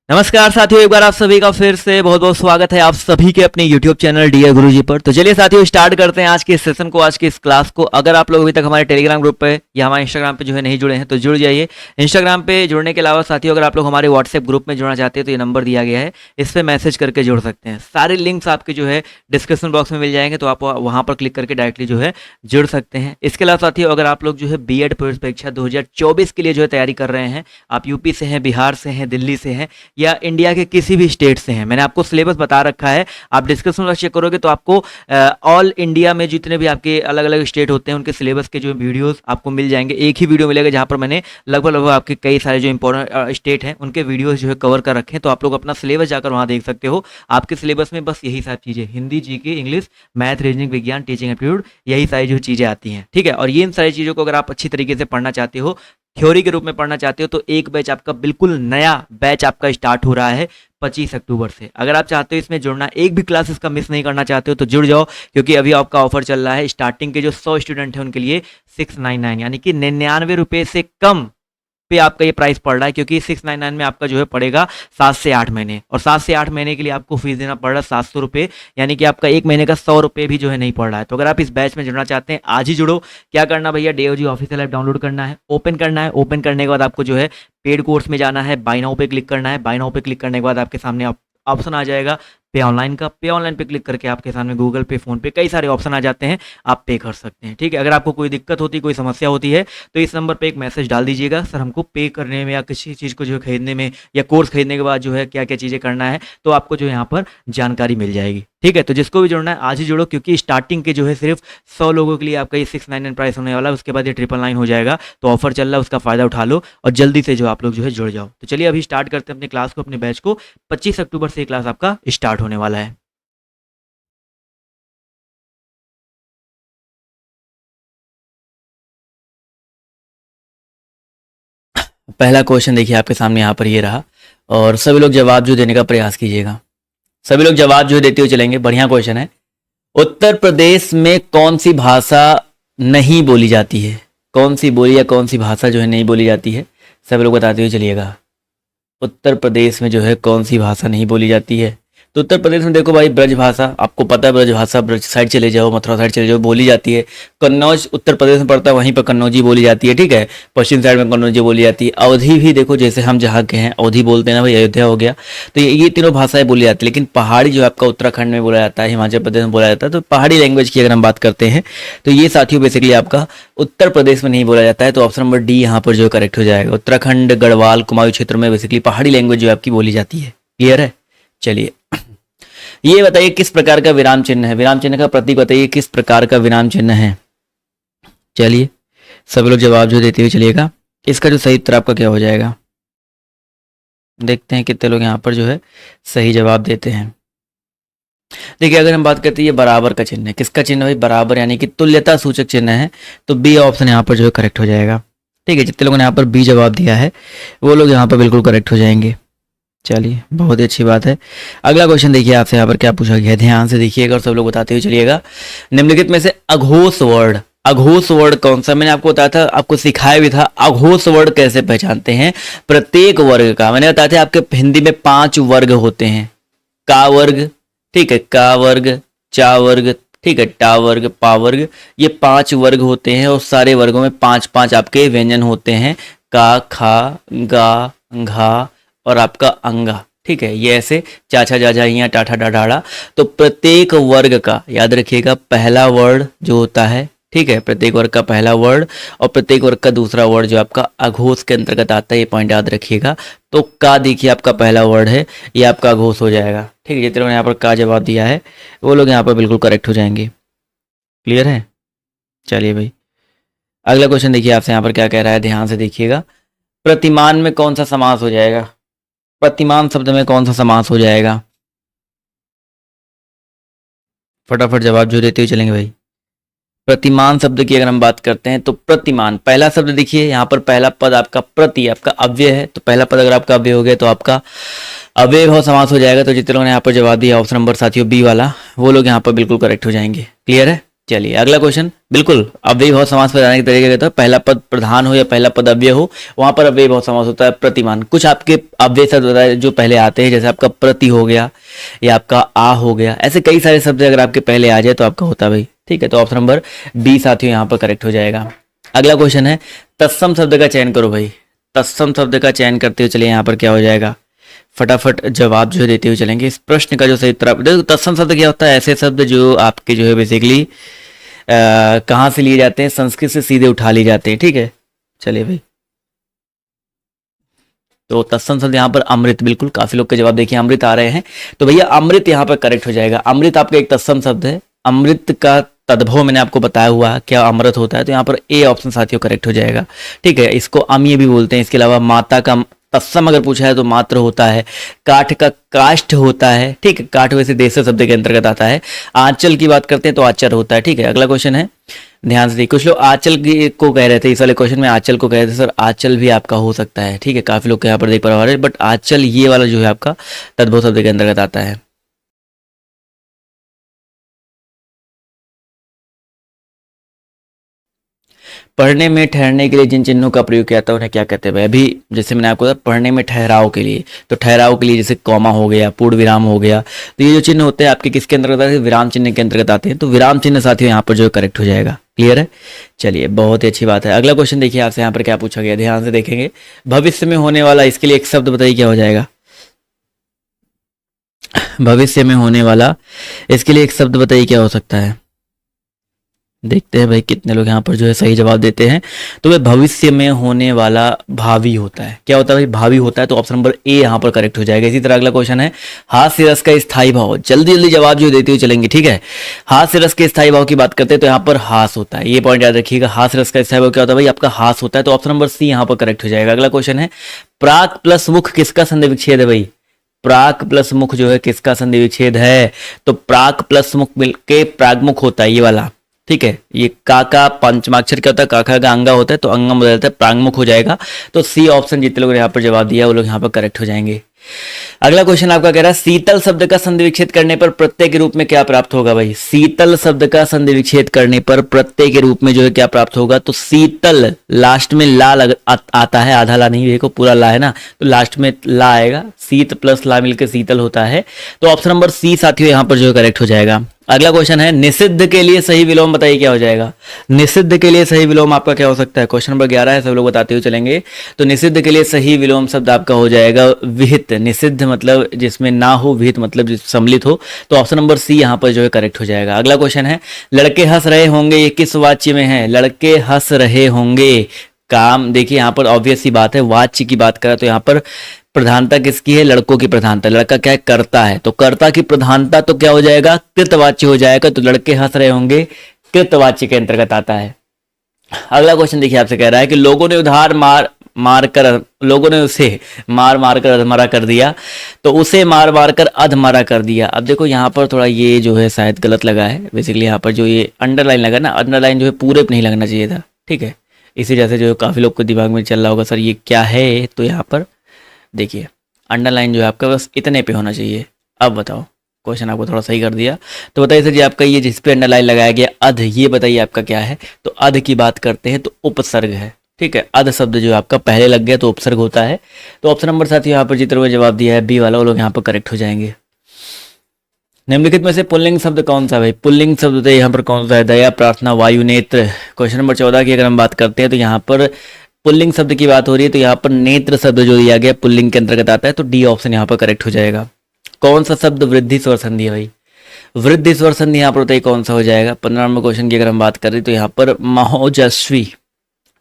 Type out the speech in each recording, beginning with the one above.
नमस्कार साथियों, एक बार आप सभी का फिर से बहुत बहुत स्वागत है आप सभी के अपने YouTube चैनल डियर गुरुजी पर। तो चलिए साथियों, स्टार्ट करते हैं आज के सेशन को, आज की इस क्लास को। अगर आप लोग अभी तक हमारे टेलीग्राम ग्रुप पे या हमारे इंस्टाग्राम पे जो है नहीं जुड़े हैं तो जुड़ जाइए। इंस्टाग्राम पे जुड़ने के अलावा साथियों, अगर आप लोग हमारे व्हाट्सएप ग्रुप में जुड़ना चाहते हैं तो ये नंबर दिया गया है, इस पर मैसेज करके जुड़ सकते हैं। सारे लिंक्स आपके जो है डिस्क्रिप्शन बॉक्स में मिल जाएंगे, तो आप वहाँ पर क्लिक करके डायरेक्टली जो है जुड़ सकते हैं। इसके अलावा साथियों, अगर आप लोग जो है B.Ed प्रवेश परीक्षा 2024 के लिए जो है तैयारी कर रहे हैं, आप यूपी से हैं, बिहार से हैं, दिल्ली से हैं या इंडिया के किसी भी स्टेट से हैं, मैंने आपको सिलेबस बता रखा है। आप डिस्क्रिप्शन में चेक करोगे तो आपको ऑल इंडिया में जितने भी आपके अलग अलग स्टेट होते हैं उनके सिलेबस के जो वीडियोस आपको मिल जाएंगे। एक ही वीडियो मिलेगा जहां पर मैंने लगभग आपके कई सारे जो इंपॉर्टेंट स्टेट हैं उनके वीडियोस जो है कवर कर रखे हैं। तो आप लोग अपना सिलेबस जाकर वहां देख सकते हो। आपके सिलेबस में बस यही सारी चीज़ें, Hindi, GK, English, math, reasoning, विज्ञान, टीचिंग एप्टीट्यूड, यही सारी जो चीज़ें आती हैं। ठीक है, और ये इन सारी चीज़ों को अगर आप अच्छी तरीके से पढ़ना चाहते हो, थ्योरी के रूप में पढ़ना चाहते हो, तो एक बैच आपका, बिल्कुल नया बैच आपका स्टार्ट हो रहा है 25 अक्टूबर से। अगर आप चाहते हो इसमें जुड़ना, एक भी क्लास इसका मिस नहीं करना चाहते हो तो जुड़ जाओ, क्योंकि अभी आपका ऑफर चल रहा है। स्टार्टिंग के जो 100 स्टूडेंट हैं उनके लिए 699 यानी कि 99 रुपये से कम पे आपका ये प्राइस पड़ रहा है, क्योंकि 699 में आपका जो है पड़ेगा 7 से 8 महीने, और 7 से 8 महीने के लिए आपको फीस देना पड़ रहा है 700 रुपये, यानी कि आपका एक महीने का 100 रुपये भी जो है नहीं पड़ रहा है। तो अगर आप इस बैच में जुड़ना चाहते हैं, आज ही जुड़ो। क्या करना भैया, DOG ऑफिशियल ऐप डाउनलोड करना है, ओपन करना है। ओपन करने के बाद आपको जो है पेड कोर्स में जाना है, बाय नाउ पे क्लिक करना है। बाय नाउ पे क्लिक करने के बाद आपके सामने ऑप्शन आ जाएगा पे ऑनलाइन का। पे ऑनलाइन पे क्लिक करके आपके सामने गूगल पे, फोन पे, कई सारे ऑप्शन आ जाते हैं, आप पे कर सकते हैं। ठीक है, अगर आपको कोई दिक्कत होती, कोई समस्या होती है तो इस नंबर पे एक मैसेज डाल दीजिएगा, सर हमको पे करने में या किसी चीज़ को जो है खरीदने में या कोर्स खरीदने के बाद जो है क्या क्या चीज़ें करना है, तो आपको जो यहाँ पर जानकारी मिल जाएगी। ठीक है, तो जिसको भी जुड़ना है आज ही जुड़ो, क्योंकि स्टार्टिंग के जो है सिर्फ 100 लोगों के लिए आपका ये 699 प्राइस होने वाला है। उसके बाद ये 999 हो जाएगा। तो ऑफर चल रहा है, उसका फ़ायदा उठा लो और जल्दी से जो आप लोग जो है जुड़ जाओ। तो चलिए अभी स्टार्ट करते हैं अपनी क्लास को, अपने बैच को। 25 अक्टूबर से ये क्लास आपका स्टार्ट होने वाला है। पहला क्वेश्चन देखिए आपके सामने यहाँ पर ये रहा, और सभी लोग जवाब जो देने का प्रयास कीजिएगा। सभी लोग जवाब जो देते हुए चलेंगे। बढ़िया क्वेश्चन है। उत्तर प्रदेश में कौन सी भाषा नहीं बोली जाती है? कौन सी बोली या कौन सी भाषा जो है नहीं बोली जाती है, सभी लोग बताते हुए चलिएगा। उत्तर प्रदेश में जो है कौन सी भाषा नहीं बोली जाती है? तो उत्तर प्रदेश में देखो भाई, ब्रज भाषा, आपको पता है ब्रज भाषा, ब्रज साइड चले जाओ, मथुरा साइड चले जाओ, बोली जाती है। कन्नौज उत्तर प्रदेश में पड़ता है, वहीं पर कन्नौजी बोली जाती है। ठीक है, पश्चिम साइड में कन्नौजी बोली जाती है। अवधी भी देखो, जैसे हम जहाँ के हैं अवधी बोलते हैं ना भाई, अयोध्या हो गया। तो ये तीनों भाषाएं बोली जाती है। लेकिन पहाड़ी जो आपका उत्तराखंड में बोला जाता है, हिमाचल प्रदेश में बोला जाता है, तो पहाड़ी लैंग्वेज की अगर हम बात करते हैं तो ये साथियों बेसिकली आपका उत्तर प्रदेश में नहीं बोला जाता है। तो ऑप्शन नंबर डी यहाँ पर जो करेक्ट हो जाएगा। उत्तराखंड, गढ़वाल, कुमाऊं क्षेत्र में बेसिकली पहाड़ी लैंग्वेज जो आपकी बोली जाती है। क्लियर है? चलिए ये बताइए किस प्रकार का विराम चिन्ह है? विराम चिन्ह का प्रतीक बताइए किस प्रकार का विराम चिन्ह है। चलिए सभी लोग जवाब जो देते हुए चलिएगा। इसका जो सही उत्तर आपका क्या हो जाएगा, देखते हैं कितने लोग यहाँ पर जो है सही जवाब देते हैं। देखिए अगर हम बात करते हैं, ये बराबर का चिन्ह है। किसका चिन्ह भाई? बराबर, यानी कि तुल्यता सूचक चिन्ह है। तो बी ऑप्शन यहाँ पर जो है करेक्ट हो जाएगा। ठीक है, जितने लोगों ने यहाँ पर बी जवाब दिया है वो लोग यहाँ पर बिल्कुल करेक्ट हो जाएंगे। चलिए बहुत ही अच्छी बात है। अगला क्वेश्चन देखिए आपसे यहाँ पर क्या पूछा गया है, ध्यान से देखिएगा और सब लोग बताते हुए चलिएगा। निम्नलिखित में से अघोष वर्ड, अघोष वर्ड कौन सा? मैंने आपको बताया था, आपको सिखाया भी था अघोष वर्ड कैसे पहचानते हैं। प्रत्येक वर्ग का मैंने बताया था, आपके हिंदी में 5 वर्ग होते हैं। का वर्ग, ठीक है, का वर्ग, चा वर्ग, ठीक है, टा वर्ग, पा वर्ग, ये 5 वर्ग होते हैं। और सारे वर्गों में 5-5 आपके व्यंजन होते हैं। का, खा, गा, घा और आपका अंगा। ठीक है, ये ऐसे चाचा, जाजा, यहाँ, टाठा, डाढ़ा। तो प्रत्येक वर्ग का याद रखिएगा पहला वर्ड जो होता है, ठीक है, प्रत्येक वर्ग का पहला वर्ड और प्रत्येक वर्ग का दूसरा वर्ड जो आपका अघोष के अंतर्गत आता है, ये पॉइंट याद रखिएगा। तो का देखिए आपका पहला वर्ड है, ये आपका अघोष हो जाएगा। ठीक है, जितने लोगों ने यहाँ पर का जवाब दिया है वो लोग यहाँ पर बिल्कुल करेक्ट हो जाएंगे। क्लियर है? चलिए भाई अगला क्वेश्चन देखिए आपसे यहाँ पर क्या कह रहा है, ध्यान से देखिएगा। प्रतिमान में कौन सा समास हो जाएगा? प्रतिमान शब्द में कौन सा समास हो जाएगा? फटाफट जवाब जो देते हुए चलेंगे भाई। प्रतिमान शब्द की अगर हम बात करते हैं तो प्रतिमान, पहला शब्द देखिए यहाँ पर, पहला पद आपका प्रति, आपका अव्यय है। तो पहला पद अगर आपका अव्यय हो गया तो आपका अव्यय भाव समास हो जाएगा। तो जितने लोगों ने यहाँ पर जवाब दिया ऑप्शन नंबर साथियों बी वाला, वो लोग यहाँ पर बिल्कुल करेक्ट हो जाएंगे। क्लियर है? चलिए अगला क्वेश्चन, बिल्कुल अव्ययी भाव समास पर जाने के तरीके कहते हैं, पहला पद प्रधान हो या पहला पद अव्यय हो, वहां पर अव्ययी भाव समास होता है। प्रतिमान, कुछ आपके अव्यय शब्द बताए जो पहले आते हैं, जैसे आपका प्रति हो गया या आपका आ हो गया, ऐसे कई सारे शब्द अगर आपके पहले आ जाए तो आपका होता है भाई। ठीक है, तो ऑप्शन नंबर बी साथियों यहाँ पर करेक्ट हो जाएगा। अगला क्वेश्चन है तत्सम शब्द का चयन करो भाई। तत्सम शब्द का चयन करते हुए चलिए यहाँ पर क्या हो जाएगा, फटाफट जवाब जो है देते हुए चलेंगे। इस प्रश्न का जो सही उत्तर देखो, तत्सम शब्द क्या होता है, ऐसे शब्द जो आपके जो है बेसिकली कहाँ से लिए जाते हैं, संस्कृत से सीधे उठा लिए जाते हैं। ठीक है, चलिए भाई, तो तत्सम शब्द यहाँ पर अमृत, बिल्कुल काफी लोग के जवाब देखिए अमृत आ रहे हैं, तो भैया अमृत यहाँ पर करेक्ट हो जाएगा। अमृत आपका एक तत्सम शब्द है, अमृत का तद्भव मैंने आपको बताया हुआ क्या अमृत होता है, तो यहाँ पर ए ऑप्शन साथियों करेक्ट हो जाएगा। ठीक है, इसको अम्य भी बोलते हैं। इसके अलावा माता का तत्सम अगर पूछा है तो मात्र होता है, काठ का काष्ठ होता है। ठीक है, काठ वैसे देश शब्द के अंतर्गत आता है। आंचल की बात करते हैं तो आचर होता है। ठीक है, अगला क्वेश्चन है, ध्यान से देखिए, कुछ लोग आंचल को कह रहे थे, इस वाले क्वेश्चन में आंचल को कह रहे थे सर, आंचल भी आपका हो सकता है। ठीक है, काफी लोग यहाँ पर देख पा रहे हैं, बट आंचल ये वाला जो है आपका तद्भव शब्द के अंतर्गत आता है। पढ़ने में ठहरने के लिए जिन चिन्हों का प्रयोग किया जाता है उन्हें क्या कहते हैं भाई। अभी जैसे मैंने आपको बताया पढ़ने में ठहराव के लिए, तो ठहराव के लिए जैसे कॉमा हो गया, पूर्ण विराम हो गया, तो ये जो चिन्ह होते हैं आपके किसके अंतर्गत आते हैं, विराम चिन्ह के अंतर्गत आते हैं। तो विराम चिन्ह साथियों यहाँ पर जो करेक्ट हो जाएगा। क्लियर है, चलिए बहुत ही अच्छी बात है। अगला क्वेश्चन देखिए आपसे यहाँ पर क्या पूछा गया, ध्यान से देखेंगे। भविष्य में होने वाला, इसके लिए एक शब्द बताइए क्या हो जाएगा। भविष्य में होने वाला, इसके लिए एक शब्द बताइए क्या हो सकता है। देखते हैं भाई कितने लोग यहाँ पर जो है सही जवाब देते हैं। तो वह भविष्य में होने वाला भावी होता है। क्या होता है भाई, भावी होता है, तो ऑप्शन नंबर ए यहाँ पर करेक्ट हो जाएगा। इसी तरह अगला क्वेश्चन है, हास्य रस का स्थायी भाव, जल्दी जल्दी जवाब जो देते हुए चलेंगे। ठीक है, हास्य रस के स्थायी भाव की बात करते हैं तो यहाँ पर हास होता है, ये पॉइंट याद रखिएगा। हास्य रस का स्थायी भाव क्या होता है भाई, आपका हास होता है, तो ऑप्शन नंबर सी यहाँ पर करेक्ट हो जाएगा। अगला क्वेश्चन है, प्राक प्लस मुख किसका संधि विच्छेद है भाई। प्राक प्लस मुख जो है किसका संधि विच्छेद है, तो प्राक प्लस मुख मिलके प्रागमुख होता है, ये वाला। ठीक है, ये का पंचमाक्षर क्या होता है, काका का अंगा होता है, तो अंगम बदलता है, प्रागमुख हो जाएगा। तो सी ऑप्शन जितने लोग यहाँ पर जवाब दिया वो लोग यहाँ पर करेक्ट हो जाएंगे। अगला क्वेश्चन आपका कह रहा है, शीतल शब्द का संधि विच्छेद करने पर प्रत्यय के रूप में क्या प्राप्त होगा भाई। शीतल शब्द का संधि विच्छेद करने पर प्रत्यय के रूप में जो है क्या प्राप्त होगा, तो शीतल, लास्ट में ला आता है, आधा ला नहीं, देखो पूरा ला है ना, तो लास्ट में ला आएगा, शीत प्लस ला मिलकर शीतल होता है। तो ऑप्शन नंबर सी साथियों यहाँ पर जो है करेक्ट हो जाएगा। अगला क्वेश्चन है, निषिद्ध के लिए सही विलोम बताइए क्या हो जाएगा। निषिद्ध के लिए सही विलोम आपका क्या हो सकता है, क्वेश्चन नंबर 11 है, सब लोग बताते हुए चलेंगे। तो निषिद्ध के लिए सही विलोम शब्द आपका हो जाएगा विहित। निषिद्ध मतलब जिसमें ना हो, विहित मतलब सम्मिलित हो, तो ऑप्शन नंबर सी यहाँ पर जो है करेक्ट हो जाएगा। अगला क्वेश्चन है, लड़के हंस रहे होंगे, ये किस वाच्य में है। लड़के हंस रहे होंगे, काम देखिए यहाँ पर ऑब्वियस सी बात है, वाच्य की बात करें तो यहाँ पर प्रधानता किसकी है, लड़कों की प्रधानता। लड़का क्या है, करता है, तो कर्ता की प्रधानता तो क्या हो जाएगा, कृतवाच्य हो जाएगा। तो लड़के हंस रहे होंगे कृतवाच्य के अंतर्गत आता है। अगला क्वेश्चन देखिए आपसे कह रहा है कि लोगों ने लोगों ने उसे मार मार कर अधमरा कर दिया, तो उसे मार मार कर अधमरा कर दिया। अब देखो यहाँ पर थोड़ा ये जो है शायद गलत लगा है, बेसिकली यहाँ पर जो ये अंडरलाइन लगा ना, अंडरलाइन जो है पूरे पे नहीं लगना चाहिए था। ठीक है, इसी जैसे जो काफी लोग को दिमाग में चल रहा होगा सर ये क्या है, तो यहाँ पर देखिए अंडरलाइन जो है आपका बस इतने पे होना चाहिए। अब बताओ, क्वेश्चन आपको थोड़ा सही कर दिया, तो बताइए सर जी आपका ये जिस पे अंडरलाइन लगाया गया अध, ये बताइए आपका क्या है। तो अध की बात करते हैं तो उपसर्ग है। ठीक है, अध शब्द जो आपका पहले लग गया तो उपसर्ग होता है। तो ऑप्शन नंबर साथ यहाँ पर जितने जवाब दिया है बी वाला, वो लोग यहाँ पर करेक्ट हो जाएंगे। निम्नलिखित में से पुल्लिंग शब्द कौन सा भाई, पुल्लिंग शब्द यहाँ पर कौन सा है, दया, प्रार्थना, वायु, नेत्र। क्वेश्चन नंबर 14 की अगर हम बात करते हैं तो यहाँ पर पुल्लिंग शब्द की बात हो रही है, तो यहाँ पर नेत्र शब्द जो दिया गया पुल्लिंग के अंतर्गत आता है, तो डी ऑप्शन यहाँ पर करेक्ट हो जाएगा। कौन सा शब्द वृद्धि स्वर संधि है भाई, वृद्धि स्वर संधि यहाँ पर बताइए कौन सा हो जाएगा। 15 नंबर क्वेश्चन की अगर हम बात करें तो यहाँ पर महोजस्वी।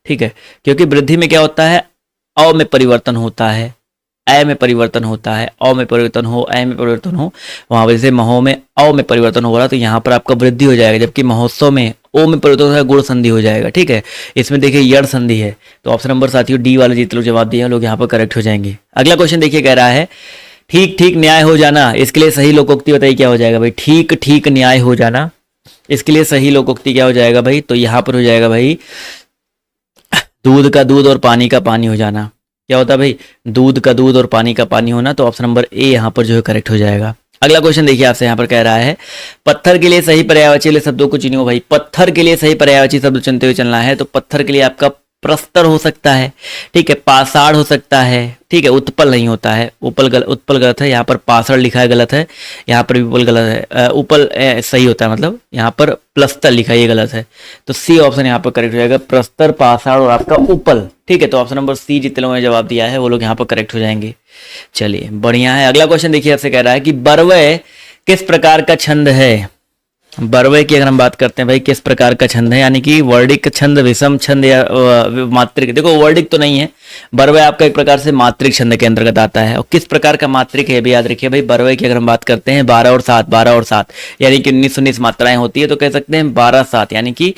ठीक है, क्योंकि वृद्धि में क्या होता है, अ में परिवर्तन होता है, ए में परिवर्तन होता है, अ में परिवर्तन हो, ए में परिवर्तन हो, वहां वजह से महो में अ में परिवर्तन हो रहा है, तो यहाँ पर आपका वृद्धि हो जाएगा। जबकि महोत्सव में ओ में परिवर्तन होता है, गुण संधि हो जाएगा। ठीक है, इसमें देखिए यड़ संधि है, तो ऑप्शन नंबर साथियों डी वाले जितने लोग जवाब दिए लोग यहाँ पर करेक्ट हो जाएंगे। अगला क्वेश्चन देखिए कह रहा है, ठीक ठीक न्याय हो जाना, इसके लिए सही लोकोक्ति बताइए क्या हो जाएगा भाई। ठीक ठीक न्याय हो जाना, इसके लिए सही लोकोक्ति क्या हो जाएगा भाई, तो यहाँ पर हो जाएगा भाई दूध का दूध और पानी का पानी हो जाना। क्या होता है भाई, दूध का दूध और पानी का पानी होना, तो ऑप्शन नंबर ए यहाँ पर जो है करेक्ट हो जाएगा। अगला क्वेश्चन देखिए आपसे यहाँ पर कह रहा है पत्थर के लिए सही पर्यायवाची वाले शब्दों को चुनियो भाई। पत्थर के लिए सही पर्यायवाची शब्द चुनते हुए चलना है। तो पत्थर के लिए आपका प्रस्तर हो सकता है, ठीक है, पाषाण हो सकता है, ठीक है, उत्पल नहीं होता है, उत्पल गलत है, यहाँ पर पाषाण लिखा है गलत है, यहाँ पर भी उपल गलत है, उपल सही होता है, मतलब यहाँ पर प्लस्तर लिखा है ये गलत है। तो सी ऑप्शन यहाँ पर करेक्ट हो जाएगा, प्रस्तर, पाषाण और आपका उपल, ठीक है। तो ऑप्शन नंबर सी जितने लोगों ने जवाब दिया है वो लोग यहाँ पर करेक्ट हो जाएंगे। चलिए बढ़िया है। अगला क्वेश्चन देखिए आपसे कह रहा है कि बरवय किस प्रकार का छंद है। बरवय की अगर हम बात करते हैं भाई किस प्रकार का छंद है, यानी कि वर्डिक छंद, विषम छंद या मात्रिक। देखो वर्डिक तो नहीं है, बरवय आपका एक प्रकार से मात्रिक छंद के अंतर्गत आता है। और किस प्रकार का मात्रिक है भी याद रखिए भाई। बरवय की अगर हम बात करते हैं 12 और 7, 12 और 7 यानी कि 19 मात्राएं होती है, तो कह सकते हैं 12 7 यानी कि